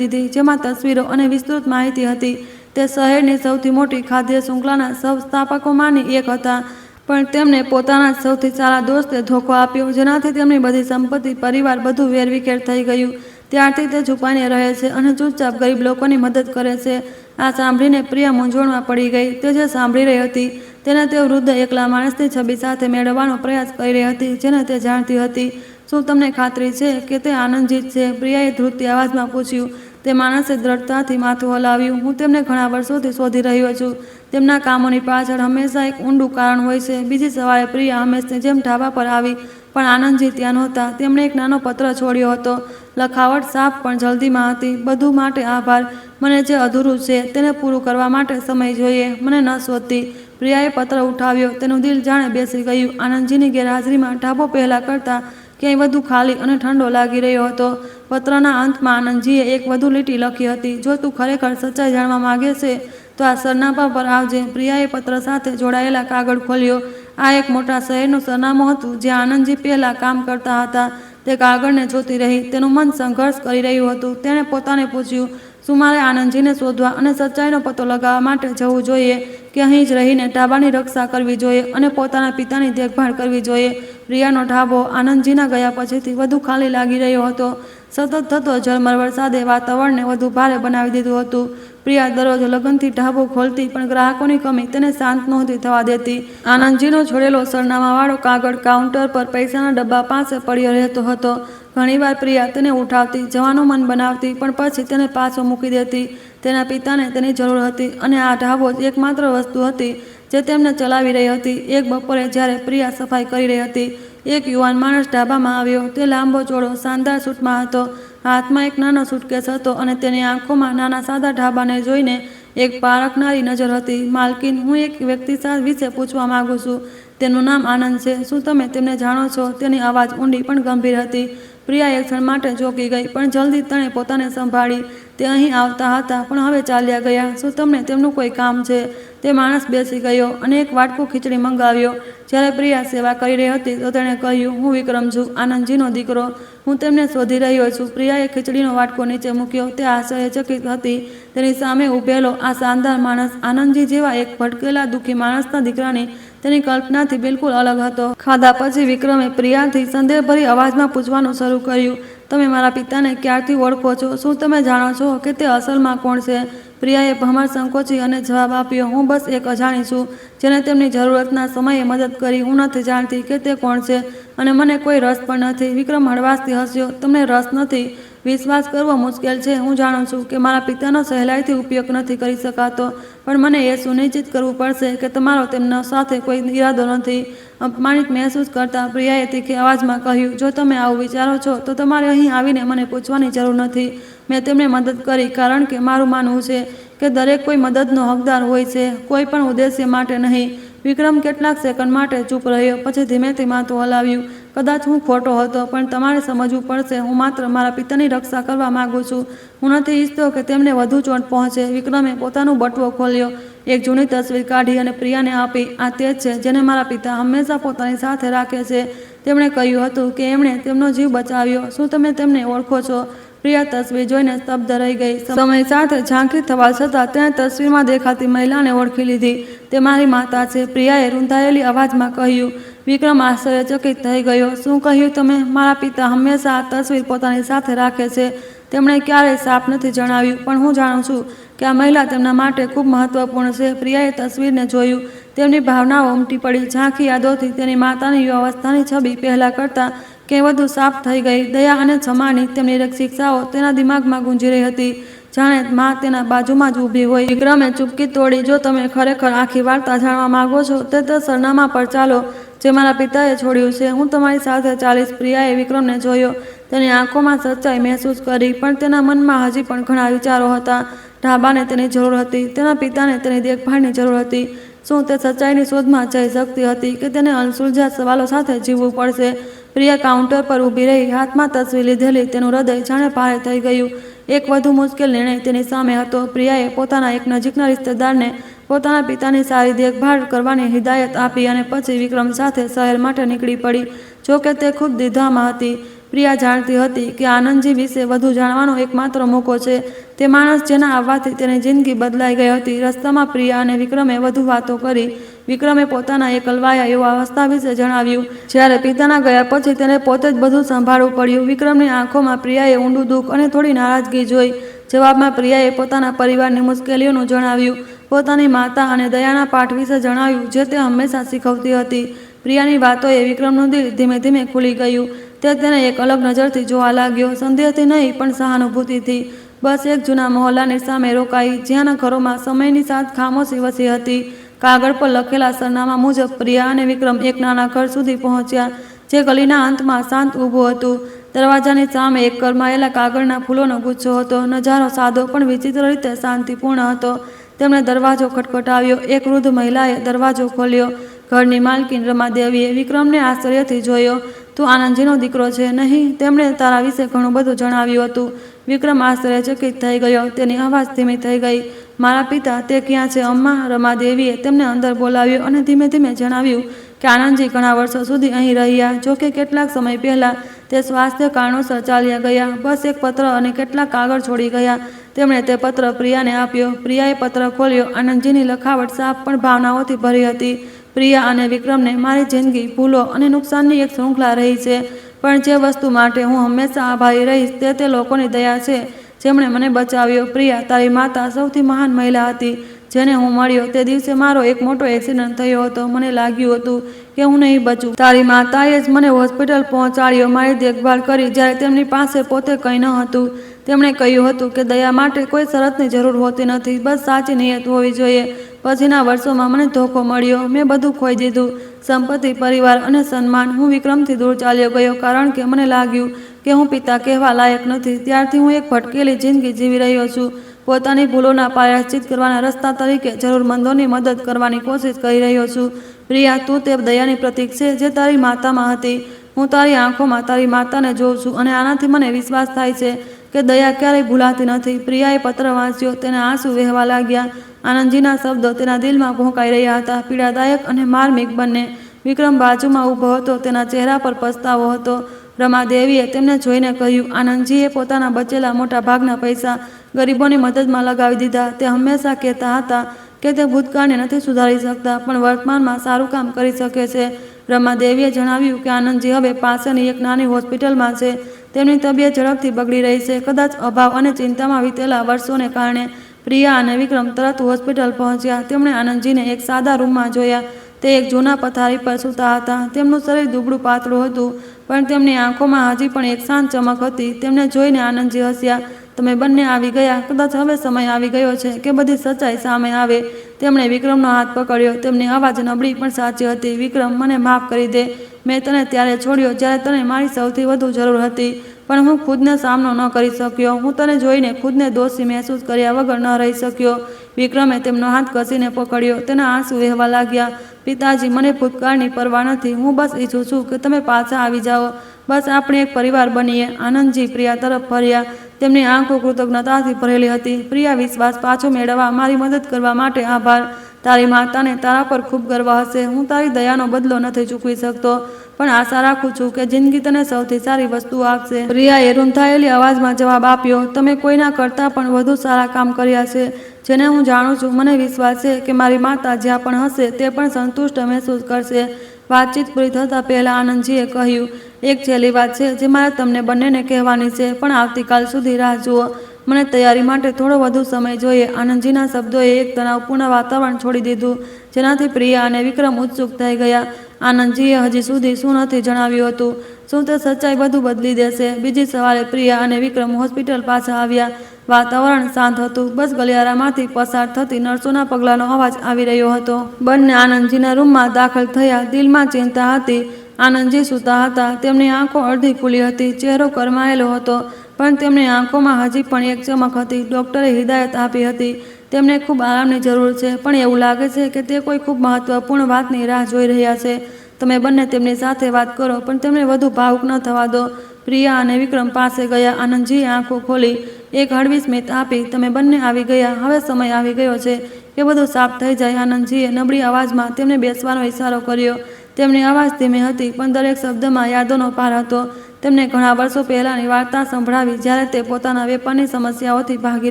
દીધી, જેમાં તસવીરો અને વિસ્તૃત માહિતી હતી. તે શહેરની સૌથી મોટી ખાદ્ય શૃંખલાના સંસ્થાપકોમાંની એક હતા, પણ તેમને પોતાના જ સૌથી સારા દોસ્તે ધોકો આપ્યો, જેનાથી તેમની બધી સંપત્તિ, પરિવાર બધું વેરવિખેર થઈ ગયું. ત્યારથી તે છુપાઈને રહે છે અને ચૂપચાપ ગરીબ લોકોની મદદ કરે છે. આ સાંભળીને પ્રિયા મૂંઝવણમાં પડી ગઈ. તે જે સાંભળી રહી હતી તેને તે વૃદ્ધ એકલા માણસની છબી સાથે મેળવવાનો પ્રયાસ કરી રહી હતી, જેને તે જાણતી હતી. શું તમને ખાતરી છે કે તે આનંદજી છે? પ્રિયાએ ધ્રુજતી અવાજમાં પૂછ્યું. તે માણસે દ્રઢતાથી માથું હલાવ્યું. હું તેમને ઘણા વર્ષોથી શોધી રહ્યો છું. તેમના કામોની પાછળ હંમેશા એક ઊંડું કારણ હોય છે. બીજી સવારે પ્રિયા હંમેશની જેમ ઢાબા પર આવી, પણ આનંદજી ત્યાં નહોતા. તેમણે એક નાનો પત્ર છોડ્યો હતો. લખાવટ સાફ પણ જલ્દીમાં હતી. બધું માટે આભાર. મને જે અધૂરું છે તેને પૂરું કરવા માટે સમય જોઈએ. મને ન શોધતી. પ્રિયાએ પત્ર ઉઠાવ્યો. તેનું દિલ જાણે બેસી ગયું. આનંદજીની ગેરહાજરીમાં ઢાબો પહેલા કરતાં ક્યાંય વધુ ખાલી અને ઠંડો લાગી રહ્યો હતો. પત્રના અંતમાં આનંદજીએ એક વધુ લીટી લખી હતી, જો તું ખરેખર સચ્ચાઈ જાણવા માંગે છે તો આ સરનામા પર આવજે. પ્રિયાએ પત્ર સાથે જોડાયેલા કાગળ ખોલ્યો. આ એક મોટા શહેરનું સરનામું હતું, જ્યાં આનંદજી પહેલાં કામ કરતા હતા. તે કાગળને જોતી રહી. તેનું મન સંઘર્ષ કરી રહ્યું હતું. તેણે પોતાને પૂછ્યું, શું મારે આનંદજીને શોધવા અને સચ્ચાઈનો પતો લગાવવા માટે જવું જોઈએ, કે અહીં જ રહીને ઢાબાની રક્ષા કરવી જોઈએ અને પોતાના પિતાની દેખભાળ કરવી જોઈએ? પ્રિયાનો ઢાબો આનંદજીના ગયા પછીથી વધુ ખાલી લાગી રહ્યો હતો. સતત થતો ઝરમર વરસાદે વાતાવરણને વધુ ભારે બનાવી દીધું હતું. પ્રિયા દરરોજ લગનથી ઢાબો ખોલતી, પણ ગ્રાહકોની કમી તેને શાંત નહોતી થવા દેતી. આનંદજીનો છોડેલો સરનામાવાળો કાગળ કાઉન્ટર પર પૈસાના ડબ્બા પાસે પડ્યો રહેતો હતો. ઘણીવાર પ્રિયા તેને ઉઠાવતી, જવાનું મન બનાવતી, પણ પછી તેને પાછો મૂકી દેતી. તેના પિતાને તેની જરૂર હતી અને આ ઢાબો જ એકમાત્ર વસ્તુ હતી જે તેમને ચલાવી રહી હતી. એક બપોરે જ્યારે પ્રિયા સફાઈ કરી રહી હતી, એક યુવાન માણસ ઢાબામાં આવ્યો. તે લાંબો ચોળો શાનદાર સૂટમાં હતો. હાથમાં એક નાનો સુટકેસ હતો અને તેની આંખોમાં નાના સાદા ઢાબાને જોઈને એક પારખનારી નજર હતી. માલકીન, હું એક વ્યક્તિ વિશે પૂછવા માંગુ છું. તેનું નામ આનંદ છે. શું તમે તેમને જાણો છો? તેની અવાજ ઊંડી પણ ગંભીર હતી. પ્રિયા એક ક્ષણ માટે ચોંકી ગઈ, પણ જલ્દી તેણે પોતાને સંભાળી. તે અહીં આવતા હતા, પણ હવે ચાલ્યા ગયા. શું તમને તેમનું કોઈ કામ છે? તે માણસ બેસી ગયો અને એક વાટકો ખીચડી મંગાવ્યો. જ્યારે પ્રિયા સેવા કરી રહી હતી તો તેણે કહ્યું, હું વિક્રમ છું, આનંદજીનો દીકરો. હું તેમને શોધી રહ્યો છું. પ્રિયાએ ખીચડીનો વાટકો નીચે મૂક્યો. તે આશ્ચર્યચકિત હતી. તેની સામે ઊભેલો આ શાનદાર માણસ આનંદજી જેવા એક ભટકેલા દુઃખી માણસના દીકરાની તેની કલ્પનાથી બિલકુલ અલગ હતો. ખાધા પછી વિક્રમે પ્રિયાથી સંદેહભરી અવાજમાં પૂછવાનું શરૂ કર્યું, તમે મારા પિતાને ક્યારથી ઓળખો છો? શું તમે જાણો છો કે તે અસલમાં કોણ છે? પ્રિયાએ ભમર સંકોચી અને જવાબ આપ્યો, હું બસ એક અજાણી છું જેને તેમની જરૂરતના સમયે મદદ કરી. હું નથી જાણતી કે તે કોણ છે અને મને કોઈ રસ પણ નથી. વિક્રમ હળવાશથી હસ્યો. તમને રસ નથી? વિશ્વાસ કરવો મુશ્કેલ છે. હું જાણું છું કે મારા પિતાનો સહેલાઈથી ઉપયોગ નથી કરી શકાતો, પણ મને એ સુનિશ્ચિત કરવું પડશે કે તમારો તેમના સાથે કોઈ ઈરાદો નથી. અપમાનિત મહેસૂસ કરતા પ્રિયાએ તીખી અવાજમાં કહ્યું, જો તમે આવું વિચારો છો તો તમારે અહીં આવીને મને પૂછવાની જરૂર નથી. મેં તેમને મદદ કરી કારણ કે મારું માનવું છે કે દરેક કોઈ મદદનો હકદાર હોય છે, કોઈ પણ ઉદ્દેશ્ય માટે નહીં. વિક્રમ કેટલાક સેકન્ડ માટે ચૂપ રહ્યો, પછી ધીમેથી માથું હલાવ્યું. કદાચ હું ખોટો હતો, પણ તમારે સમજવું પડશે, હું માત્ર મારા પિતાની રક્ષા કરવા માંગુ છું. હું નથી ઈચ્છતો કે તેમને વધુ ચોટ પહોંચે. વિક્રમે પોતાનું બટવો ખોલ્યો, એક જૂની તસવીર કાઢી અને પ્રિયાને આપી. આ તે જ છે જેને મારા પિતા હંમેશા પોતાની સાથે રાખે છે. તેમણે કહ્યું હતું કે એમણે તેમનો જીવ બચાવ્યો. શું તમે તેમને ઓળખો છો? પ્રિયા તસવીર જોઈને સ્તબ્ધ રહી ગઈ. સમય સાથે ઝાંખી થવા છતાં તેણે તસવીરમાં દેખાતી મહિલાને ઓળખી લીધી. તે મારી માતા છે, પ્રિયાએ રૂંધાયેલી અવાજમાં કહ્યું. વિક્રમ આશ્ચર્યચકિત થઈ ગયો. શું કહ્યું તમે? મારા પિતા હંમેશા આ તસવીર પોતાની સાથે રાખે છે. તેમણે ક્યારેય સાફ નથી જણાવ્યું, પણ હું જાણું છું કે આ મહિલા તેમના માટે ખૂબ મહત્વપૂર્ણ છે. પ્રિયાએ તસવીરને જોયું. તેમની ભાવનાઓ ઉમટી પડી. ઝાંખી યાદોથી તેની માતાની યુવાવસ્થાની છબી પહેલા કરતાં કે વધુ સાફ થઈ ગઈ. દયા અને ક્ષમાની તેમની શિક્ષાઓ તેના દિમાગમાં ગુંજી રહી હતી, જાણે માં તેના બાજુમાં જ ઊભી હોય. વિક્રમે ચૂપકી તોડી. જો તમે ખરેખર આખી વાર્તા જાણવા માંગો છો તો તે સરનામા પર ચાલો જે મારા પિતાએ છોડ્યું છે. હું તમારી સાથે ચાલીશ. પ્રિયાએ વિક્રમને જોયો. તેની આંખોમાં સચ્ચાઈ મહેસૂસ કરી, પણ તેના મનમાં હજી પણ ઘણા વિચારો હતા. ઢાબાને તેની જરૂર હતી, તેના પિતાને તેની દેખભાળની જરૂર હતી. શું તે સચ્ચાઈની શોધમાં જઈ શકતી હતી કે તેને અણસુલઝા સવાલો સાથે જીવવું પડશે? પ્રિયા કાઉન્ટર પર ઊભી રહી, હાથમાં તસવીર લીધેલી. તેનું હૃદય જાણે ભારે થઈ ગયું. એક વધુ મુશ્કેલ નિર્ણય તેની સામે હતો. પ્રિયાએ પોતાના એક નજીકના રિશ્તેદારને પોતાના પિતાની સારી દેખભાળ કરવાની હિદાયત આપી અને પછી વિક્રમ સાથે શહેર માટે નીકળી પડી. જો કે તે ખૂબ દ્વિધામાં હતી. પ્રિયા જાણતી હતી કે આનંદજી વિશે વધુ જાણવાનો એકમાત્ર મોકો છે તે માણસ જેના આવવાથી તેની જિંદગી બદલાઈ ગઈ હતી. રસ્તામાં પ્રિયા અને વિક્રમે વધુ વાતો કરી. વિક્રમે પોતાના એકલવાયા યુવાવસ્થા વિશે જણાવ્યું. જ્યારે પિતાના ગયા પછી તેને પોતે જ બધું સંભાળવું પડ્યું. વિક્રમની આંખોમાં પ્રિયાએ ઊંડું દુઃખ અને થોડી નારાજગી જોઈ. જવાબમાં પ્રિયાએ પોતાના પરિવારની મુશ્કેલીઓનું જણાવ્યું, પોતાની માતા અને દયાના પાઠ વિશે જણાવ્યું જે તે હંમેશા શીખવતી હતી. પ્રિયાની વાતોએ વિક્રમનું દિલ ધીમે ધીમે ખુલી ગયું. તે તેને એક અલગ નજરથી જોવા લાગ્યો, સંદેહથી નહીં પણ સહાનુભૂતિથી. બસ એક જૂના મહોલ્લાની સામે રોકાઈ, જ્યાંના ઘરોમાં સમયની સાથ ખામોશી વસી હતી. કાગળ પર લખેલા સરનામા મુજબ પ્રિયા અને વિક્રમ એક નાના ઘર સુધી પહોંચ્યા, જે ગલીના અંતમાં શાંત ઊભું હતું. દરવાજાની સામે એક કરમાયેલા કાગળના ફૂલોનો ગુચ્છો હતો. નજારો સાદો પણ વિચિત્ર રીતે શાંતિપૂર્ણ હતો. તેમણે દરવાજો ખટખટાવ્યો. એક વૃદ્ધ મહિલાએ દરવાજો ખોલ્યો. ઘરની માલકીન રમાદેવીએ વિક્રમને આશ્ચર્યથી જોયો. તું આનંદજીનો દીકરો છે, નહીં? તેમણે તારા વિશે ઘણું બધું જણાવ્યું હતું. વિક્રમ આશ્ચર્યચકિત થઈ ગયો. તેની અવાજ ધીમી થઈ ગઈ. મારા પિતા, તે ક્યાં છે અમ્મા? રમાદેવીએ તેમને અંદર બોલાવ્યો અને ધીમે ધીમે જણાવ્યું કે આનંદજી ઘણા વર્ષો સુધી અહીં રહ્યા. જો કે કેટલાક સમય પહેલાં તે સ્વાસ્થ્ય કારણોસર ચાલ્યા ગયા. બસ એક પત્ર અને કેટલાક કાગળ છોડી ગયા. તેમણે તે પત્ર પ્રિયાને આપ્યો. પ્રિયાએ પત્ર ખોલ્યો. આનંદજીની લખાવટ સાફ પણ ભાવનાઓથી ભરી હતી. પ્રિયા અને વિક્રમને મારી જિંદગી ભૂલો અને નુકસાનની એક શૃંખલા રહી છે, પણ જે વસ્તુ માટે હું હંમેશા આભારી રહીશ તે લોકોની દયા છે જેમણે મને બચાવ્યો. પ્રિયા, તારી માતા સૌથી મહાન મહિલા હતી જેને હું મળ્યો. તે દિવસે મારો એક મોટો એક્સિડન્ટ થયો હતો. મને લાગ્યું હતું કે હું નહીં બચું. તારી માતાએ જ મને હોસ્પિટલ પહોંચાડ્યો, મારી દેખભાળ કરી જ્યારે તેમની પાસે પોતે કંઈ ન હતું. તેમણે કહ્યું હતું કે દયા માટે કોઈ શરતની જરૂર હોતી નથી, બસ સાચી નિયત હોવી જોઈએ. પછીના વર્ષોમાં મને ધોખો મળ્યો. મેં બધું ખોઈ દીધું, સંપત્તિ, પરિવાર અને સન્માન. હું વિક્રમથી દૂર ચાલ્યો ગયો કારણ કે મને લાગ્યું કે હું પિતા કહેવા લાયક નથી. ત્યારથી હું એક ભટકેલી જિંદગી જીવી રહ્યો છું, પોતાની ભૂલોના પ્રાયશ્ચિત કરવાના રસ્તા તરીકે જરૂરમંદોની મદદ કરવાની કોશિશ કરી રહ્યો છું. પ્રિયા, તું તે દયાની પ્રતીક છે જે તારી માતામાં હતી. હું તારી આંખોમાં તારી માતાને જોઉં છું અને આનાથી મને વિશ્વાસ થાય છે કે દયા ક્યારેય ભૂલાતી નથી. પ્રિયાએ પત્ર વાંચ્યો. તેને આંસુ વહેવા લાગ્યા. આનંદજીના શબ્દો તેના દિલમાં ભોંકાઈ રહ્યા હતા, પીડાદાયક અને માર્મિક બંને. વિક્રમ બાજુમાં ઊભો હતો. તેના ચહેરા પર પસ્તાવો હતો. રમાદેવીએ તેમને જોઈને કહ્યું, આનંદજીએ પોતાના બચેલા મોટા ભાગના પૈસા ગરીબોની મદદમાં લગાવી દીધા. તે હંમેશા કહેતા હતા કે તે ભૂતકાળને નથી સુધારી શકતા, પણ વર્તમાનમાં સારું કામ કરી શકે છે. રમાદેવીએ જણાવ્યું કે આનંદજી હવે પાસેની એક નાની હોસ્પિટલમાં છે. તેમની તબિયત ઝડપથી બગડી રહી છે. કદાચ અભાવ અને ચિંતામાં વીતેલા વર્ષોને કારણે પ્રિયા અને વિક્રમ તરત હોસ્પિટલ પહોંચ્યા. તેમણે આનંદજીને એક સાદા રૂમમાં જોયા. તે એક જૂના પથારી પર સૂતા હતા. તેમનું શરીર દુબળું પાતળું હતું, પણ તેમની આંખોમાં હજી પણ એક શાંત ચમક હતી. તેમને જોઈને આનંદજી હસ્યા. તમે બંને આવી ગયા. કદાચ હવે સમય આવી ગયો છે કે બધી સચ્ચાઈ સામે આવે. તેમણે વિક્રમનો હાથ પકડ્યો. તેમની અવાજ નબળી પણ સાચી હતી. વિક્રમ, મને માફ કરી દે. મેં તને ત્યારે છોડ્યો જ્યારે તને મારી સૌથી વધુ જરૂર હતી, પણ હું ખુદને સામનો ન કરી શક્યો. હું તને જોઈને ખુદને દોષી મહેસૂસ કર્યા વગર ન રહી શક્યો. વિક્રમે તેમનો હાથ ઘસીને પકડ્યો. તેના આંસુ વહેવા લાગ્યા. પિતાજી, મને ભૂતકાળની પરવા નથી. હું બસ ઈચ્છું છું કે તમે પાછા આવી જાઓ. બસ આપણે એક પરિવાર બનીએ. આનંદજી પ્રિયા તરફ ફર્યા. તેમની આંખો કૃતજ્ઞતાથી ભરેલી હતી. પ્રિયા, વિશ્વાસ પાછો મેળવવા મારી મદદ કરવા માટે આભાર. તારી માતાને તારા પર ખૂબ ગર્વ હશે. હું તારી દયાનો બદલો નથી ચૂકવી શકતો, પણ આશા રાખું છું કે જિંદગી તને સૌથી સારી વસ્તુઓ આપશે. પ્રિયાએ રૂંધાયેલી અવાજમાં જવાબ આપ્યો, તમે કોઈના કરતાં પણ વધુ સારા કામ કર્યા છે, જેને હું જાણું છું. મને વિશ્વાસ છે કે મારી માતા જ્યાં પણ હશે તે પણ સંતુષ્ટ મહેસૂસ કરશે. વાતચીત પૂરી થતાં પહેલાં આનંદજીએ કહ્યું, એક છેલ્લી વાત છે જે મારે તમને બંનેને કહેવાની છે, પણ આવતીકાલ સુધી રાહ જુઓ. મને તૈયારી માટે થોડો વધુ સમય જોઈએ. આનંદજીના શબ્દોએ એક તણાવપૂર્ણ વાતાવરણ છોડી દીધું, જેનાથી પ્રિયા અને વિક્રમ ઉત્સુક થઈ ગયા. આનંદજીએ હજી સુધી શું નથી જણાવ્યું હતું. શું તે સચ્ચાઈ બધું બદલી દેશે? બીજી સવારે પ્રિયા અને વિક્રમ હોસ્પિટલ પાછા આવ્યા. વાતાવરણ શાંત હતું. બસ ગલિયારામાંથી પસાર થતી નર્સોના પગલાંનો અવાજ આવી રહ્યો હતો. બંને આનંદજીના રૂમમાં દાખલ થયા. દિલમાં ચિંતા હતી. આનંદજી સૂતા હતા. તેમની આંખો અડધી ખુલી હતી. ચહેરો કરમાયેલો હતો, પણ તેમની આંખોમાં હજી પણ એક ચમક હતી. ડૉક્ટરે હિદાયત આપી હતી, તેમને ખૂબ આરામની જરૂર છે, પણ એવું લાગે છે કે તે કોઈ ખૂબ મહત્વપૂર્ણ વાતની રાહ જોઈ રહ્યા છે. તમે બંને તેમની સાથે વાત કરો, પણ તેમને વધુ ભાવુક ન થવા દો. પ્રિયા અને વિક્રમ પાસે ગયા. આનંદજીએ આંખો ખોલી એક હળવી સ્મિત આપી. તમે બંને આવી ગયા. હવે સમય આવી ગયો છે કે બધું સાફ થઈ જાય. આનંદજીએ નબળી અવાજમાં તેમને બેસવાનો ઇશારો કર્યો. તેમની અવાજ ધીમી હતી, પણ દરેક શબ્દમાં યાદોનો ભાર હતો. તેમને ઘણા વર્ષો પહેલાંની વાર્તા સંભળાવી, જ્યારે તે પોતાના વેપારની સમસ્યાઓથી ભાગી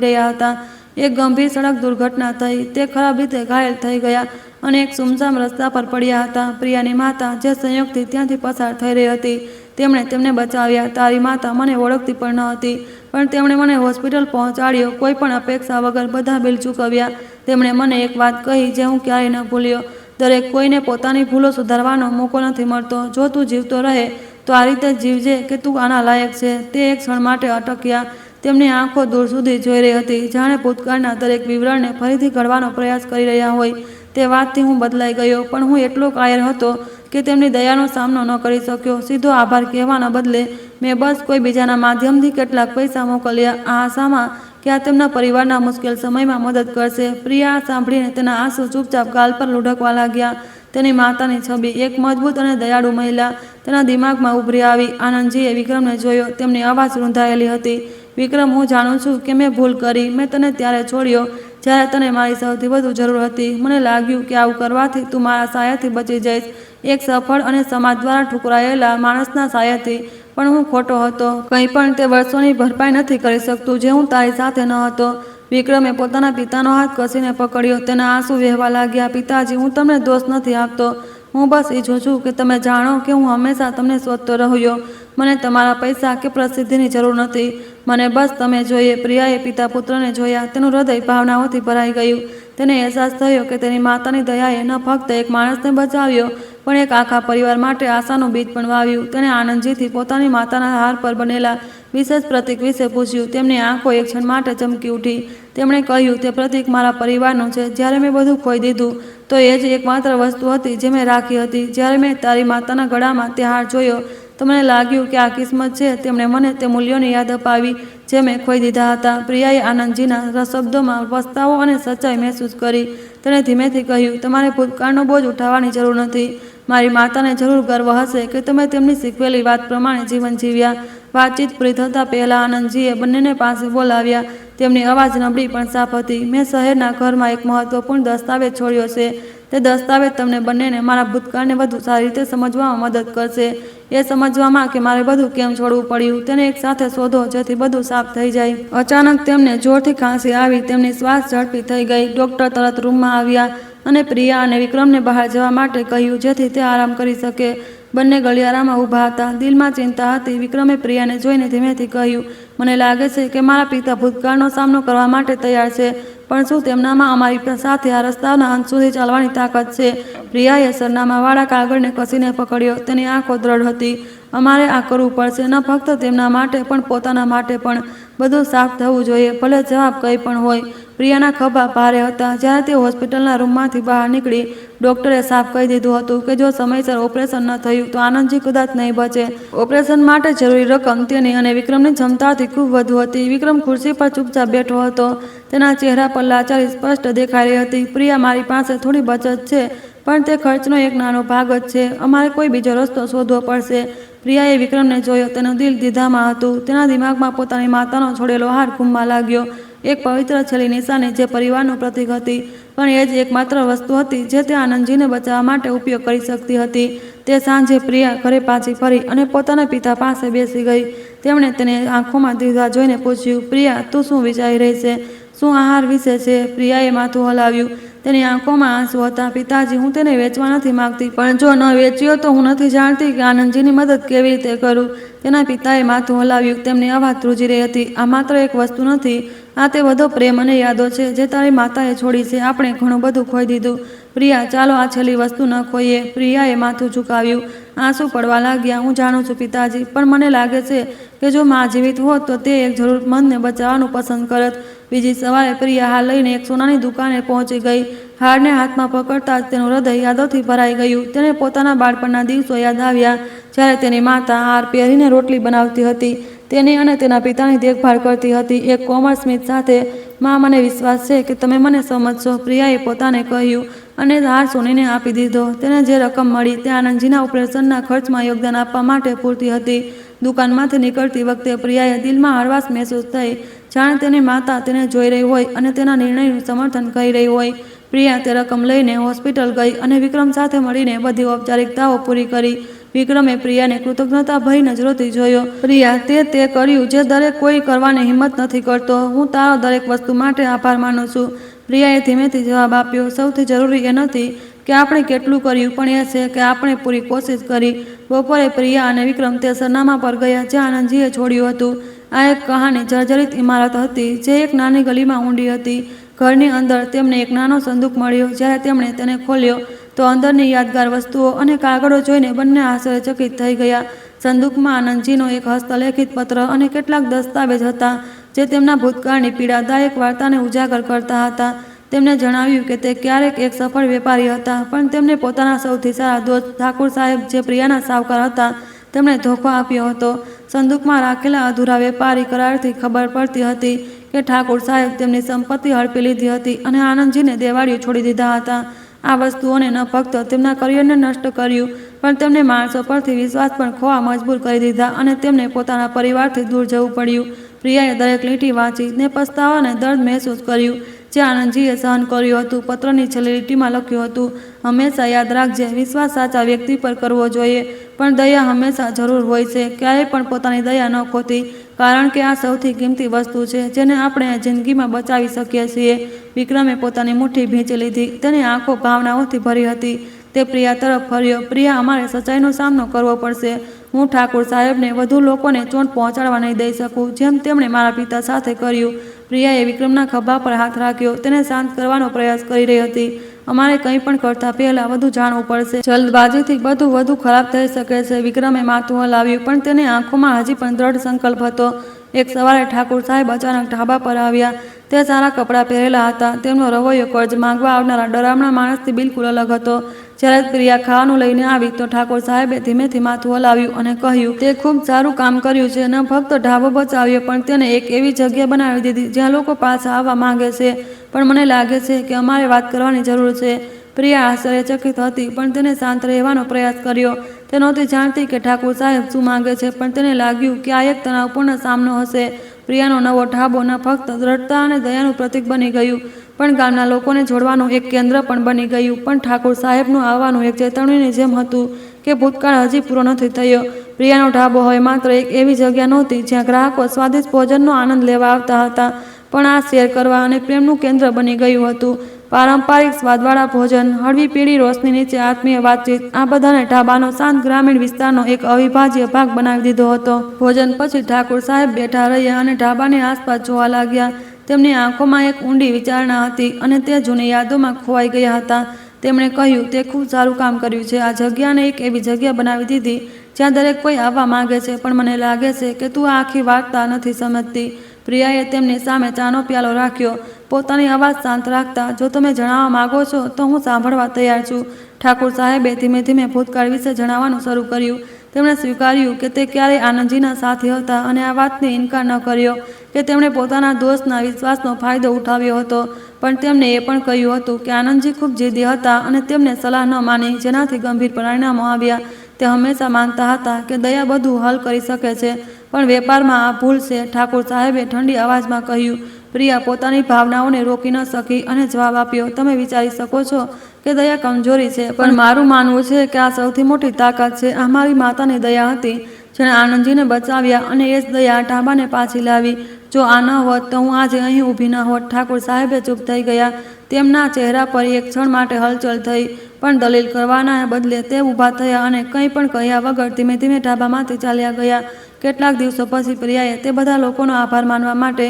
રહ્યા હતા. એક ગંભીર સડક દુર્ઘટના થઈ. તે ખરાબ રીતે ઘાયલ થઈ ગયા અને એક સુમસામ રસ્તા પર પડ્યા હતા. પ્રિયાની માતા, જે સંયોગથી ત્યાંથી પસાર થઈ રહી હતી, તેમણે તેમને બચાવ્યા. તારી માતા મને ઓળખતી પણ ન હતી, પણ તેમણે મને હોસ્પિટલ પહોંચાડ્યો, કોઈ પણ અપેક્ષા વગર, બધા બિલ ચૂકવ્યા. તેમણે મને એક વાત કહી જે હું ક્યારેય ન ભૂલ્યો, દરેક કોઈને પોતાની ભૂલો સુધારવાનો મોકો નથી મળતો. જો તું જીવતો રહે તો આ રીતે જીવજે કે તું આના લાયક છે. તે એક ક્ષણ માટે અટક્યા. તેમની આંખો દૂર સુધી જોઈ રહી હતી, જાણે ભૂતકાળના દરેક વિવરણને ફરીથી ઘડવાનો પ્રયાસ કરી રહ્યા હોય. તે વાતથી હું બદલાઈ ગયો, પણ હું એટલો કાયર હતો કે તેમની દયાનો સામનો ન કરી શક્યો. સીધો આભાર કહેવાના બદલે મેં બસ કોઈ બીજાના માધ્યમથી કેટલાક પૈસા મોકલ્યા, આ આશામાં કે આ તેમના પરિવારના મુશ્કેલ સમયમાં મદદ કરશે. પ્રિયા સાંભળીને તેના આંસુ ચૂપચાપ ગાલ પર લૂઢકવા લાગ્યા. તેની માતાની છબી, એક મજબૂત અને દયાળુ મહિલા, તેના દિમાગમાં ઉભરી આવી. આનંદજીએ વિક્રમને જોયો. તેમની અવાજ રૂંધાયેલી હતી. વિક્રમ, હું જાણું છું કે મેં ભૂલ કરી. મેં તને ત્યારે છોડ્યો જ્યારે તને મારી સૌથી વધુ જરૂર હતી. મને લાગ્યું કે આવું કરવાથી તું મારા સાયાથી બચી જઈશ, એક સફળ અને સમાજ દ્વારા ઠુકરાયેલા માણસના સાયાથી. પણ હું ખોટો હતો. કંઈ પણ તે વર્ષોની ભરપાઈ નથી કરી શકતું જે હું તારી સાથે ન હતો. વિક્રમે પોતાના પિતાનો હાથ કસીને પકડ્યો. તેના આંસુ વહેવા લાગ્યા. પિતાજી, હું તમને દોષ નથી આપતો. હું બસ ઈચ્છું છું કે તમે જાણો કે હું હંમેશા તમને શોધતો રહ્યો. મને તમારા પૈસા કે પ્રસિદ્ધિની જરૂર નથી. મને બસ તમે જોઈએ. પ્રિયાએ પિતા પુત્રને જોયા. તેનું હૃદય ભાવનાઓથી ભરાઈ ગયું. તેને અહેસાસ થયો કે તેની માતાની દયાએ ન ફક્ત એક માણસને બચાવ્યો, પણ એક આખા પરિવાર માટે આશાનું બીજ પણ વાવ્યું. તેણે આનંદજીથી પોતાની માતાના હાર પર બનેલા વિશેષ પ્રતીક વિશે પૂછ્યું. તેમની આંખો એક ક્ષણ માટે ચમકી ઉઠી. તેમણે કહ્યું, તે પ્રતીક મારા પરિવારનું છે. જ્યારે મેં બધું ખોઈ દીધું, તો એ જ એકમાત્ર વસ્તુ હતી જે મેં રાખી હતી. જ્યારે મેં તારી માતાના ગળામાં તે હાર જોયો, તો મને લાગ્યું કે આ કિસ્મત છે. તેમણે મને તે મૂલ્યોની યાદ અપાવી જે મેં ખોઈ દીધા હતા. પ્રિયાએ આનંદજીના શબ્દોમાં પસ્તાવો અને સચ્ચાઈ મહેસૂસ કરી. તેણે ધીમેથી કહ્યું, તમારે ભૂતકાળનો બોજ ઉઠાવવાની જરૂર નથી. મારી માતાને જરૂર ગર્વ હશે કે તમે તેમની શીખવેલી વાત પ્રમાણે જીવન જીવ્યા. વાતચીત પૂરી થતાં પહેલાં આનંદજીએ બંનેને પાસે બોલાવ્યા. તેમની અવાજ નબળી પણ સાફ હતી. મેં શહેરના ઘરમાં એક મહત્વપૂર્ણ દસ્તાવેજ છોડ્યો છે. તે દસ્તાવેજ તમને બંનેને મારા ભૂતકાળને વધુ સારી રીતે સમજવામાં મદદ કરશે. એ સમજવામાં કે મારે બધું કેમ છોડવું પડ્યું, તેને એક સાથે શોધો જેથી બધું સાફ થઈ જાય. અચાનક તેમને જોરથી ખાંસી આવી. તેમની શ્વાસ ઝડપી થઈ ગઈ. ડૉક્ટર તરત રૂમમાં આવ્યા અને પ્રિયા અને વિક્રમને બહાર જવા માટે કહ્યું જેથી તે આરામ કરી શકે. બંને ગલિયારામાં ઊભા હતા. દિલમાં ચિંતા હતી. વિક્રમે પ્રિયાને જોઈને ધીમેથી કહ્યું, મને લાગે છે કે મારા પિતા ભૂતકાળનો સામનો કરવા માટે તૈયાર છે, પણ શું તેમનામાં અમારી સાથે આ રસ્તાના અંત સુધી ચાલવાની તાકાત છે? પ્રિયાએ સરનામાવાળા કાગળને કસીને પકડ્યો. તેની આંખો દ્રઢ હતી. અમારે આ કરવું પડશે, ન ફક્ત તેમના માટે પણ પોતાના માટે પણ. બધું સાફ થવું જોઈએ, ભલે જવાબ કંઈ પણ હોય. પ્રિયાના ખભા ભારે હતા. જ્યારે તે હોસ્પિટલના રૂમમાંથી બહાર નીકળી, ડૉક્ટરે સાફ કહી દીધું હતું કે જો સમયસર ઓપરેશન ન થયું તો આનંદજી કદાચ નહીં બચે. ઓપરેશન માટે જરૂરી રકમ તેની અને વિક્રમની ક્ષમતાથી ખૂબ વધુ હતી. વિક્રમ ખુરશી પર ચૂપચાપ બેઠો હતો. તેના ચહેરા પર લાચારી સ્પષ્ટ દેખાઈ રહી હતી. પ્રિયા, મારી પાસે થોડી બચત છે, પણ તે ખર્ચનો એક નાનો ભાગ જ છે. અમારે કોઈ બીજો રસ્તો શોધવો પડશે. પ્રિયાએ વિક્રમને જોયો. તેનું દિલ દીધામાં હતું. તેના દિમાગમાં પોતાની માતાનો છોડેલો હાર ઘૂમવા લાગ્યો. એક પવિત્ર છેલ્લી નિશાની જે પરિવારનું પ્રતીક હતી, પણ એ જ એકમાત્ર વસ્તુ હતી જે તે આનંદજીને બચાવવા માટે ઉપયોગ કરી શકતી હતી. તે સાંજે પ્રિયા ઘરે પાછી ફરી અને પોતાના પિતા પાસે બેસી ગઈ. તેમણે તેને આંખોમાં દ્વિધા જોઈને પૂછ્યું, પ્રિયા, તું શું વિચારી રહી છે? શું આહાર વિશે છે? પ્રિયાએ માથું હલાવ્યું. તેની આંખોમાં આંસુ હતા. પિતાજી, હું તેને વેચવા નથી માંગતી, પણ જો ન વેચ્યો તો હું નથી જાણતી કે આનંદજીની મદદ કેવી રીતે કરું. તેના પિતાએ માથું હલાવ્યું. તેમની અવાજ ધ્રુજી રહી હતી. આ માત્ર એક વસ્તુ નથી, આ તે બધો પ્રેમ અને યાદો છે જે તારી માતાએ છોડી છે. આપણે ઘણું બધું ખોઈ દીધું. પ્રિયા, ચાલો આ છેલ્લી વસ્તુ ન ખોઈએ. પ્રિયાએ માથું ઝુકાવ્યું. આંસુ પડવા લાગ્યા. હું જાણું છું પિતાજી, પણ મને લાગે છે કે જો માં જીવિત હોત તો તે એક જરૂરતમંદને બચાવવાનું પસંદ કરત. બીજી સવારે પ્રિયા હાર લઈને એક સોનાની દુકાને પહોંચી ગઈ. હારને હાથમાં પકડતા જ તેનું હૃદય યાદોથી ભરાઈ ગયું. તેને પોતાના બાળપણના દિવસો યાદ આવ્યા, જ્યારે તેની માતા હાર પહેરીને રોટલી બનાવતી હતી, તેની અને તેના પિતાની દેખભાળ કરતી હતી, એક કોમળ સ્મિત સાથે. માં, મને વિશ્વાસ છે કે તમે મને સમજશો, પ્રિયાએ પોતાને કહ્યું, અને હાર સોનીને આપી દીધો. તેને જે રકમ મળી તે આનંદજીના ઓપરેશનના ખર્ચમાં યોગદાન આપવા માટે પૂરતી હતી. દુકાનમાંથી નીકળતી વખતે પ્રિયાએ દિલમાં હળવાશ મહેસૂસ થઈ, જાણે તેની માતા તેને જોઈ રહી હોય અને તેના નિર્ણયનું સમર્થન કરી રહી હોય. પ્રિયા તે રકમ લઈને હોસ્પિટલ ગઈ અને વિક્રમ સાથે મળીને બધી ઔપચારિકતાઓ પૂરી કરી. વિક્રમે પ્રિયાને કૃતજ્ઞતા ભરી નજરોથી જોયો. પ્રિયા, તે કર્યું જે દરેક કોઈ કરવાની હિંમત નથી કરતો. હું તારો દરેક વસ્તુ માટે આભાર માનું છું. પ્રિયાએ ધીમેથી જવાબ આપ્યો, સૌથી જરૂરી એ નથી કે આપણે કેટલું કર્યું, પણ એ છે કે આપણે પૂરી કોશિશ કરી. બપોરે પ્રિયા અને વિક્રમ તે સરનામા પર ગયા જ્યાં આનંદજીએ છોડ્યું હતું. આ એક કહાની જર્જરિત ઇમારત હતી જે એક નાની ગલીમાં ઊંડી હતી. ઘરની અંદર તેમને એક નાનો સંદૂક મળ્યો. જ્યારે તેમણે તેને ખોલ્યો તો અંદરની યાદગાર વસ્તુઓ અને કાગળો જોઈને બંને આશ્ચર્યચકિત થઈ ગયા. સંદૂકમાં આનંદજીનો એક હસ્તલેખિત પત્ર અને કેટલાક દસ્તાવેજ હતા જે તેમના ભૂતકાળની પીડાદાયક વાર્તાને ઉજાગર કરતા હતા. તેમણે જણાવ્યું કે તે ક્યારેક એક સફળ વેપારી હતા, પણ તેમને પોતાના સૌથી સારા દોસ્ત ઠાકુર સાહેબ, જે પ્રિયાના સાવકાર હતા, તેમણે ધોખો આપ્યો હતો. સંદૂકમાં રાખેલા અધૂરા વેપારી કરારથી ખબર પડતી હતી કે ઠાકુર સાહેબ તેમની સંપત્તિ હડપી લીધી હતી અને આનંદજીને દેવાળીઓ છોડી દીધા હતા. આ વસ્તુઓને ન ફક્ત તેમના કરિયરને નષ્ટ કર્યું, પણ તેમને માણસો પરથી વિશ્વાસ પણ ખોવા મજબૂર કરી દીધા અને તેમને પોતાના પરિવારથી દૂર જવું પડ્યું. પ્રિયાએ દરેક લીટી વાંચી ને પસ્તાવા અને દર્દ મહેસૂસ કર્યું જે આનંદજીએ સહન કર્યું હતું. પત્રની છેલ્લી લીટીમાં લખ્યું હતું, હંમેશા યાદ રાખજે, વિશ્વાસ સાચા વ્યક્તિ પર કરવો જોઈએ, પણ દયા હંમેશા જરૂર હોય છે. ક્યારેય પણ પોતાની દયા ન ખોતી, કારણ કે આ સૌથી કિંમતી વસ્તુ છે જેને આપણે જિંદગીમાં બચાવી શકીએ છીએ. વિક્રમે પોતાની મુઠ્ઠી ભીંચી લીધી. તેની આંખો ભાવનાઓથી ભરી હતી. તે પ્રિયા તરફ ફર્યો. પ્રિયા, અમારે સચ્ચાઈનો સામનો કરવો પડશે. હું ઠાકુર સાહેબને વધુ લોકોને ચોંટ પહોંચાડવા નહીં દઈ શકું, જેમ તેમણે મારા પિતા સાથે કર્યું. પ્રિયાએ વિક્રમના ખભા પર હાથ રાખ્યો. તેને શાંત કરવાનો પ્રયાસ કરી રહી હતી. અમારે કંઈ પણ કરતા પહેલા વધુ જાણવું પડશે. જલ્દબાજીથી બધું વધુ ખરાબ થઈ શકે છે. વિક્રમે માથું હલાવ્યું, પણ તેની આંખોમાં હજી પણ દ્રઢ સંકલ્પ હતો. એક સવારે ઠાકુર સાહેબ અચાનક ઢાબા પર આવ્યા. તે સારા કપડાં પહેરેલા હતા. તેમનો રવૈયો કર્જ માંગવા આવનારા ડરામણા માણસથી બિલકુલ અલગ હતો. જ્યારે પ્રિયા ખાવાનું લઈને આવી તો ઠાકોર સાહેબે ધીમેથી માથું હલાવ્યું અને કહ્યું, તે ખૂબ સારું કામ કર્યું છે. ન ફક્ત ઢાબો બચાવ્યો, પણ તેને એક એવી જગ્યા બનાવી દીધી જ્યાં લોકો પાછા આવવા માંગે છે. પણ મને લાગે છે કે અમારે વાત કરવાની જરૂર છે. પ્રિયા આશ્ચર્યચકિત હતી, પણ તેને શાંત રહેવાનો પ્રયાસ કર્યો. તે નહોતી જાણતી કે ઠાકુર સાહેબ શું માંગે છે, પણ તેને લાગ્યું કે આ એક તણાવપૂર્ણ સામનો હશે. પ્રિયાનો નવો ઢાબો ન ફક્ત દ્રઢતા અને દયાનું પ્રતીક બની ગયું, પણ ગામના લોકોને જોડવાનું એક કેન્દ્ર પણ બની ગયું. પણ ઠાકુર સાહેબનું આવવાનું એક ચેતવણીની જેમ હતું કે ભૂતકાળ હજી પૂરો નથી થયો. પ્રિયાનો ઢાબો હવે માત્ર એક એવી જગ્યા નહોતી જ્યાં ગ્રાહકો સ્વાદિષ્ટ ભોજનનો આનંદ લેવા આવતા હતા, પણ આ શેર કરવા અને પ્રેમનું કેન્દ્ર બની ગયું હતું. પારંપરિક સ્વાદવાળા ભોજન, હળવી પીળી રોશની નીચે આત્મીય વાતચીત, આ બધાને ઢાબાનો શાંત ગ્રામીણ વિસ્તારનો એક અવિભાજ્ય ભાગ બનાવી દીધો હતો. ભોજન પછી ઠાકુર સાહેબ બેઠા રહ્યા અને ઢાબાની આસપાસ જોવા લાગ્યા. તેમની આંખોમાં એક ઊંડી વિચારણા હતી અને તે જૂની યાદોમાં ખોવાઈ ગયા હતા. તેમણે કહ્યું, તે ખૂબ સારું કામ કર્યું છે. આ જગ્યાને એક એવી જગ્યા બનાવી દીધી જ્યાં દરેક કોઈ આવવા માંગે છે, પણ મને લાગે છે કે તું આ આખી વાર્તા નથી સમજતી. પ્રિયાએ તેમની સામે ચાનો પ્યાલો રાખ્યો, પોતાની અવાજ શાંત રાખતા. જો તમે જણાવવા માંગો છો તો હું સાંભળવા તૈયાર છું. ઠાકુર સાહેબે ધીમે ધીમે ભૂતકાળ વિશે જણાવવાનું શરૂ કર્યું. તેમણે સ્વીકાર્યું કે તે ક્યારેય આનંદજીના સાથી હતા અને આ વાતને ઇનકાર ન કર્યો કે તેમણે પોતાના દોસ્તના વિશ્વાસનો ફાયદો ઉઠાવ્યો હતો. પણ તેમને એ પણ કહ્યું હતું કે આનંદજી ખૂબ જિદ્દી હતા અને તેમને સલાહ ન માની, જેનાથી ગંભીર પરિણામો આવ્યા. તે હંમેશા માનતા હતા કે દયા બધું હલ કરી શકે છે, પણ વેપારમાં આ ભૂલ છે. ઠાકુર સાહેબે ઠંડી અવાજમાં કહ્યું. પ્રિયા પોતાની ભાવનાઓને રોકી ન શકી અને જવાબ આપ્યો, તમે વિચારી શકો છો કે દયા કમજોરી છે, પણ મારું માનવું છે કે આ સૌથી મોટી તાકાત છે. આ મારી માતાની દયા હતી, જેણે આનંદજીને બચાવ્યા અને એ જ દયા ઢાબાને પાછી લાવી. જો આ ન હોત તો હું આજે અહીં ઊભી ન હોત. ઠાકુર સાહેબે ચૂપ થઈ ગયા. તેમના ચહેરા પર એક ક્ષણ માટે હલચલ થઈ, પણ દલીલ કરવાના બદલે તે ઊભા થયા અને કંઈ પણ કહ્યા વગર ધીમે ધીમે ઢાબામાંથી ચાલ્યા ગયા. કેટલાક દિવસો પછી પ્રિયાએ તે બધા લોકોનો આભાર માનવા માટે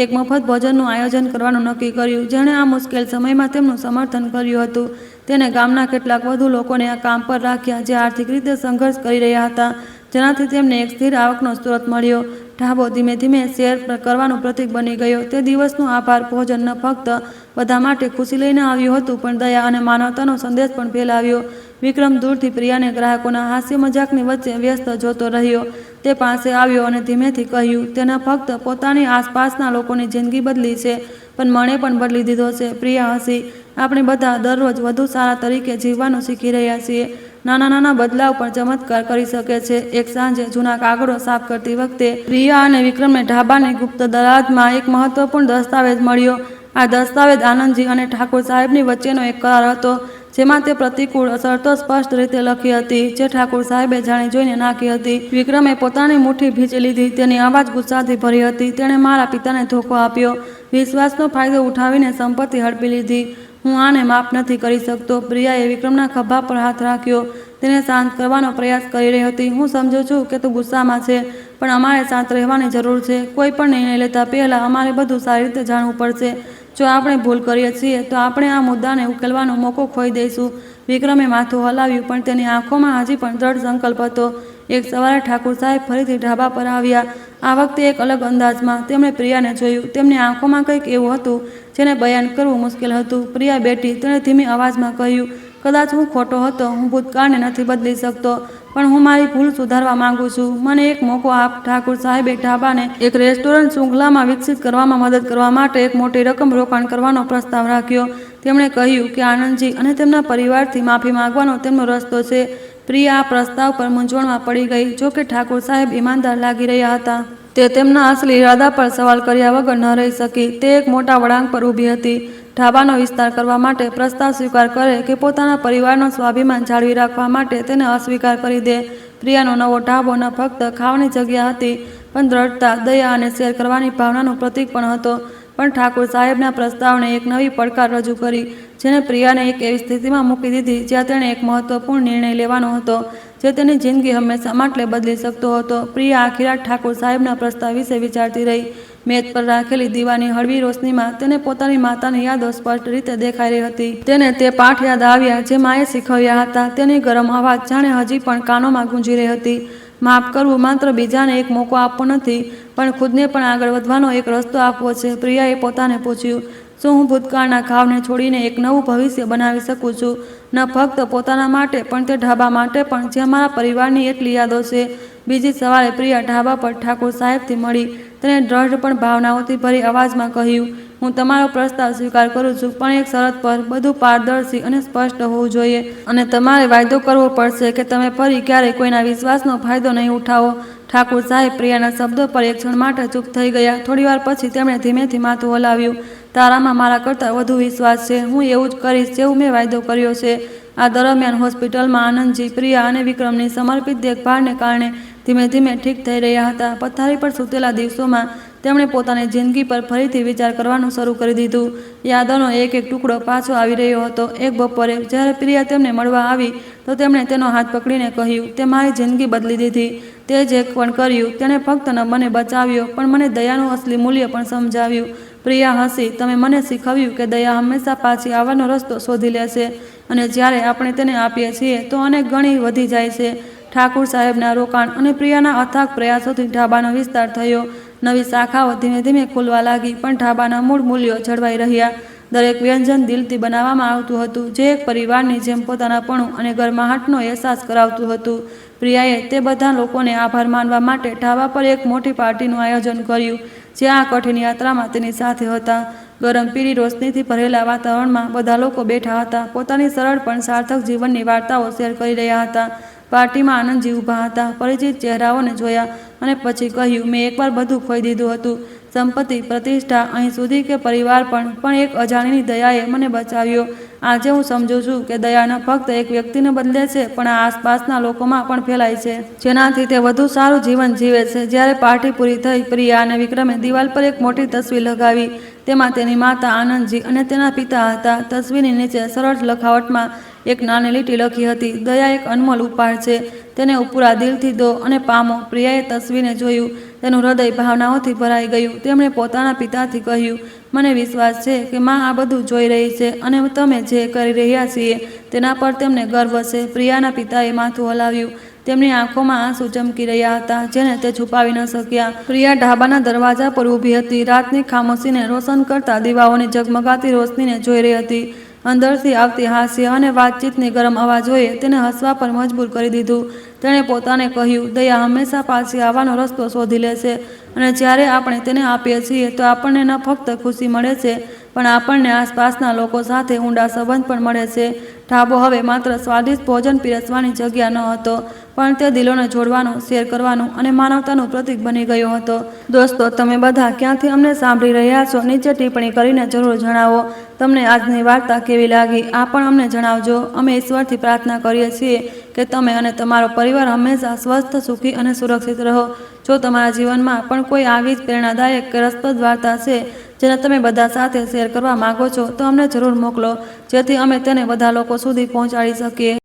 એક મફત ભોજનનું આયોજન કરવાનું નક્કી કર્યું, જેણે આ મુશ્કેલ સમયમાં તેમનું સમર્થન કર્યું હતું. તેને ગામના કેટલાક વધુ લોકોને આ કામ પર રાખ્યા જે આર્થિક રીતે સંઘર્ષ કરી રહ્યા હતા, જેનાથી તેમને એક સ્થિર આવકનો સ્ત્રોત મળ્યો. ઢાબો ધીમે ધીમે શેર કરવાનું પ્રતીક બની ગયો. તે દિવસનું આભાર ભોજન ન ફક્ત બધા માટે ખુશી લઈને આવ્યું હતું, પણ દયા અને માનવતાનો સંદેશ પણ ફેલાવ્યો. વિક્રમ દૂરથી પ્રિયાને ગ્રાહકોના હાસ્ય મજાકની વચ્ચે વ્યસ્ત જોતો રહ્યો. તે પાસે આવ્યો અને ધીમેથી કહ્યું, તેના ફક્ત પોતાની આસપાસના લોકોની જિંદગી બદલી છે, પણ મને પણ બદલી દીધો છે. પ્રિયા હસી. આપણે બધા દરરોજ વધુ સારા તરીકે જીવવાનું શીખી રહ્યા છીએ. નાના નાના બદલાવ પણ ચમત્કાર કરી શકે છે. એક સાંજે જૂના કાગળો સાફ કરતી વખતે પ્રિયા અને વિક્રમને ઢાબાની ગુપ્ત દરાજમાં એક મહત્વપૂર્ણ દસ્તાવેજ મળ્યો. આ દસ્તાવેજ આનંદજી અને ઠાકુર સાહેબની વચ્ચેનો એક કરાર હતો, જેમાં તે પ્રતિકૂળ શરતો સ્પષ્ટ રીતે લખી હતી, જે ઠાકુર સાહેબે જાણી જોઈને નાખી હતી. વિક્રમે પોતાની મુઠ્ઠી ભીંચી લીધી. તેની અવાજ ગુસ્સાથી ભરી હતી. તેણે મારા પિતાને ધોકો આપ્યો, વિશ્વાસનો ફાયદો ઉઠાવીને સંપત્તિ હડપી લીધી. હું આને માફ નથી કરી શકતો. પ્રિયાએ વિક્રમના ખભા પર હાથ રાખ્યો. તેને શાંત કરવાનો પ્રયાસ કરી રહી હતી. હું સમજુ છું કે તું ગુસ્સામાં છે, પણ અમારે શાંત રહેવાની જરૂર છે. કોઈ પણ નિર્ણય લેતા પહેલાં અમારે બધું સારી રીતે જાણવું પડશે. જો આપણે ભૂલ કરીએ છીએ તો આપણે આ મુદ્દાને ઉકેલવાનો મોકો ખોઈ દઈશું. વિક્રમે માથું હલાવ્યું, પણ તેની આંખોમાં હજી પણ દ્રઢ સંકલ્પ હતો. એક સવારે ઠાકુર સાહેબ ફરીથી ઢાબા પર આવ્યા, આ વખતે એક અલગ અંદાજમાં. તેમણે પ્રિયાને જોયું. તેમની આંખોમાં કંઈક એવું હતું જેને બયાન કરવું મુશ્કેલ હતું. પ્રિયા બેઠી. તેણે ધીમી અવાજમાં કહ્યું, કદાચ હું ખોટો હતો, હું ભૂતકાળને નથી બદલી શકતો, પણ હું મારી ભૂલ સુધારવા માંગુ છું. મને એક મોકો આપ. ઠાકુર સાહેબે ઢાબાને એક રેસ્ટોરન્ટ શૃંખલામાં વિકસિત કરવામાં મદદ કરવા માટે એક મોટી રકમ રોકાણ કરવાનો પ્રસ્તાવ રાખ્યો. તેમણે કહ્યું કે આનંદજી અને તેમના પરિવારથી માફી માંગવાનો તેમનો રસ્તો છે. પ્રિયા આ પ્રસ્તાવ પર મૂંઝવણમાં પડી ગઈ. જો કે ઠાકુર સાહેબ ઈમાનદાર લાગી રહ્યા હતા. તે તેમના અસલી ઇરાદા પર સવાલ કર્યા વગર ન રહી શકી. તે એક મોટા વળાંક પર ઊભી હતી. ઢાબાનો વિસ્તાર કરવા માટે પ્રસ્તાવ સ્વીકાર કરે કે પોતાના પરિવારનો સ્વાભિમાન જાળવી રાખવા માટે તેને અસ્વીકાર કરી દે. પ્રિયાનો નવો ઢાબો ન ફક્ત ખાવાની જગ્યા હતી, પણ દ્રઢતા, દયા અને શેર કરવાની ભાવનાનું પ્રતીક પણ હતો. પણ ઠાકુર સાહેબના પ્રસ્તાવને એક નવી પડકાર રજૂ કરી, જેને પ્રિયાને એક એવી સ્થિતિમાં મૂકી દીધી જ્યાં તેણે એક મહત્વપૂર્ણ નિર્ણય લેવાનો હતો, જે તેની જિંદગી હંમેશા માટે બદલી શકતો હતો. પ્રિયા આખી રાત ઠાકુર સાહેબના પ્રસ્તાવ વિશે વિચારતી રહી. મેજ પર રાખેલી દીવાની હળવી રોશનીમાં તેને પોતાની માતાની યાદો સ્પષ્ટ રીતે દેખાઈ રહી હતી. તેને તે પાઠ યાદ આવ્યા જે માએ શીખવ્યા હતા. તેની ગરમ અવાજ જાણે હજી પણ કાનોમાં ગુંજી રહી હતી. માફ કરવું માત્ર બીજાને એક મોકો આપવો નથી, પણ ખુદને પણ આગળ વધવાનો એક રસ્તો આપવો છે. પ્રિયાએ પોતાને પૂછ્યું, શું હું ભૂતકાળના ઘાવને છોડીને એક નવું ભવિષ્ય બનાવી શકું છું? ન ફક્ત પોતાના માટે, પણ તે ઢાબા માટે પણ, જ્યાં મારા પરિવારની એટલી યાદો છે. બીજી સવારે પ્રિયા ઢાબા પર ઠાકુર સાહેબથી મળી. તેણે દ્રઢ પણ ભાવનાઓથી ભરી અવાજમાં કહ્યું, હું તમારો પ્રસ્તાવ સ્વીકાર કરું છું, પણ એક શરત પર. બધું પારદર્શી અને સ્પષ્ટ હોવું જોઈએ, અને તમારે વાયદો કરવો પડશે કે તમે ફરી ક્યારેય કોઈના વિશ્વાસનો ફાયદો નહીં ઉઠાવો. ઠાકુર સાહેબ પ્રિયાના શબ્દો પર એક ક્ષણ માટે ચૂપ થઈ ગયા. થોડીવાર પછી તેમણે ધીમેથી માથું હલાવ્યું. તારામાં મારા કરતાં વધુ વિશ્વાસ છે. હું એવું જ કરીશ જેવું મેં વાયદો કર્યો છે. આ દરમિયાન હોસ્પિટલમાં આનંદજી, પ્રિયા અને વિક્રમની સમર્પિત દેખભાળને કારણે ધીમે ધીમે ઠીક થઈ રહ્યા હતા. પથારી પર સૂતેલા દિવસોમાં તેમણે પોતાની જિંદગી પર ફરીથી વિચાર કરવાનું શરૂ કરી દીધું. યાદોનો એક એક ટુકડો પાછો આવી રહ્યો હતો. એક બપોરે જ્યારે પ્રિયા તેમને મળવા આવી તો તેમણે તેનો હાથ પકડીને કહ્યું, તે મારી જિંદગી બદલી દીધી. તે જે પણ કર્યું તેણે ફક્ત મને બચાવ્યો, પણ મને દયાનું અસલી મૂલ્ય પણ સમજાવ્યું. પ્રિયા હસી, તમે મને શીખવ્યું કે દયા હંમેશા પાછી આવવાનો રસ્તો શોધી લેશે, અને જ્યારે આપણે તેને આપીએ છીએ તો અનેક ગણી વધી જાય છે. ઠાકુર સાહેબના રોકાણ અને પ્રિયાના અથાગ પ્રયાસોથી ઢાબાનો વિસ્તાર થયો. નવી શાખાઓ ધીમે ધીમે ખુલવા લાગી, પણ ઢાબાના મૂળ મૂલ્યો જળવાઈ રહ્યા. દરેક વ્યંજન દિલથી બનાવવામાં આવતું હતું, જે એક પરિવારની જેમ પોતાનાપણું અને ગરમાહટનો અહેસાસ કરાવતું હતું. પ્રિયાએ તે બધા લોકોને આભાર માનવા માટે ઢાબા પર એક મોટી પાર્ટીનું આયોજન કર્યું, જે આ કઠિન યાત્રામાં તેની સાથે હતા. ગરમ પીળી રોશનીથી ભરેલા વાતાવરણમાં બધા લોકો બેઠા હતા, પોતાની સરળ પણ સાર્થક જીવનની વાર્તાઓ શેર કરી રહ્યા હતા. પાર્ટીમાં આનંદજી ઊભા હતા, પરિચિત ચહેરાઓને જોયા અને પછી કહ્યું, મેં એકવાર બધું ખોઈ દીધું હતું, સંપત્તિ, પ્રતિષ્ઠા, અહીં સુધી કે પરિવાર પણ એક અજાણીની દયાએ મને બચાવ્યો. આજે હું સમજુ છું કે દયા ન ફક્ત એક વ્યક્તિને બદલે છે, પણ આ આસપાસના લોકોમાં પણ ફેલાય છે, જેનાથી તે વધુ સારું જીવન જીવે છે. જ્યારે પાર્ટી પૂરી થઈ, પ્રિયા અને વિક્રમે દિવાલ પર એક મોટી તસવીર લગાવી. તેમાં તેની માતા આનંદજી અને તેના પિતા હતા. તસવીરની નીચે સરળ લખાવટમાં એક નાની લીટી લખી હતી, દયા એક અનમોલ ઉપહાર છે, તેને પૂરા દિલથી દો અને પામો. પ્રિયાએ તસવીરને જોયું, તેનું હૃદય ભાવનાઓથી ભરાઈ ગયું. તેમણે પોતાના પિતાથી કહ્યું, મને વિશ્વાસ છે કે માં આ બધું જોઈ રહી છે, અને તમે જે કરી રહ્યા છીએ તેના પર તેમને ગર્વ છે. પ્રિયાના પિતાએ માથું હલાવ્યું. તેમની આંખોમાં આંસુ ચમકી રહ્યા હતા, જેને તે છુપાવી ન શક્યા. પ્રિયા ઢાબાના દરવાજા પર ઊભી હતી, રાતની ખામોશીને રોશન કરતા દીવાઓની ઝગમગાતી રોશનીને જોઈ રહી હતી. અંદરથી આવતી હાસ્ય અને વાતચીતની ગરમ અવાજોએ તેને હસવા પર મજબૂર કરી દીધું. તેણે પોતાને કહ્યું, દયા હંમેશા પાછી આવવાનો રસ્તો શોધી લેશે, અને જ્યારે આપણે તેને આપીએ છીએ તો આપણને ન ફક્ત ખુશી મળે છે, પણ આપણને આસપાસના લોકો સાથે ઊંડા સંબંધ પણ મળે છે. ઢાબો હવે માત્ર સ્વાદિષ્ટ ભોજન પીરસવાની જગ્યા ન હતો, પણ તે દિલોને જોડવાનું, શેર કરવાનું અને માનવતાનું પ્રતીક બની ગયો હતો. દોસ્તો, તમે બધા ક્યાંથી અમને સાંભળી રહ્યા છો, નીચે ટિપ્પણી કરીને જરૂર જણાવો. તમને આજની વાર્તા કેવી લાગી, આ પણ અમને જણાવજો. અમે ઈશ્વરથી પ્રાર્થના કરીએ છીએ કે તમે અને તમારો પરિવાર હંમેશા સ્વસ્થ, સુખી અને સુરક્ષિત રહો. જો તમારા જીવનમાં પણ કોઈ આવી જ પ્રેરણાદાયક કે રસપ્રદ વાર્તા છે જેને તમે બધા સાથે શેર કરવા માંગો છો, તો અમને જરૂર મોકલો, જેથી અમે તેને બધા લોકો સુધી પહોંચાડી શકીએ.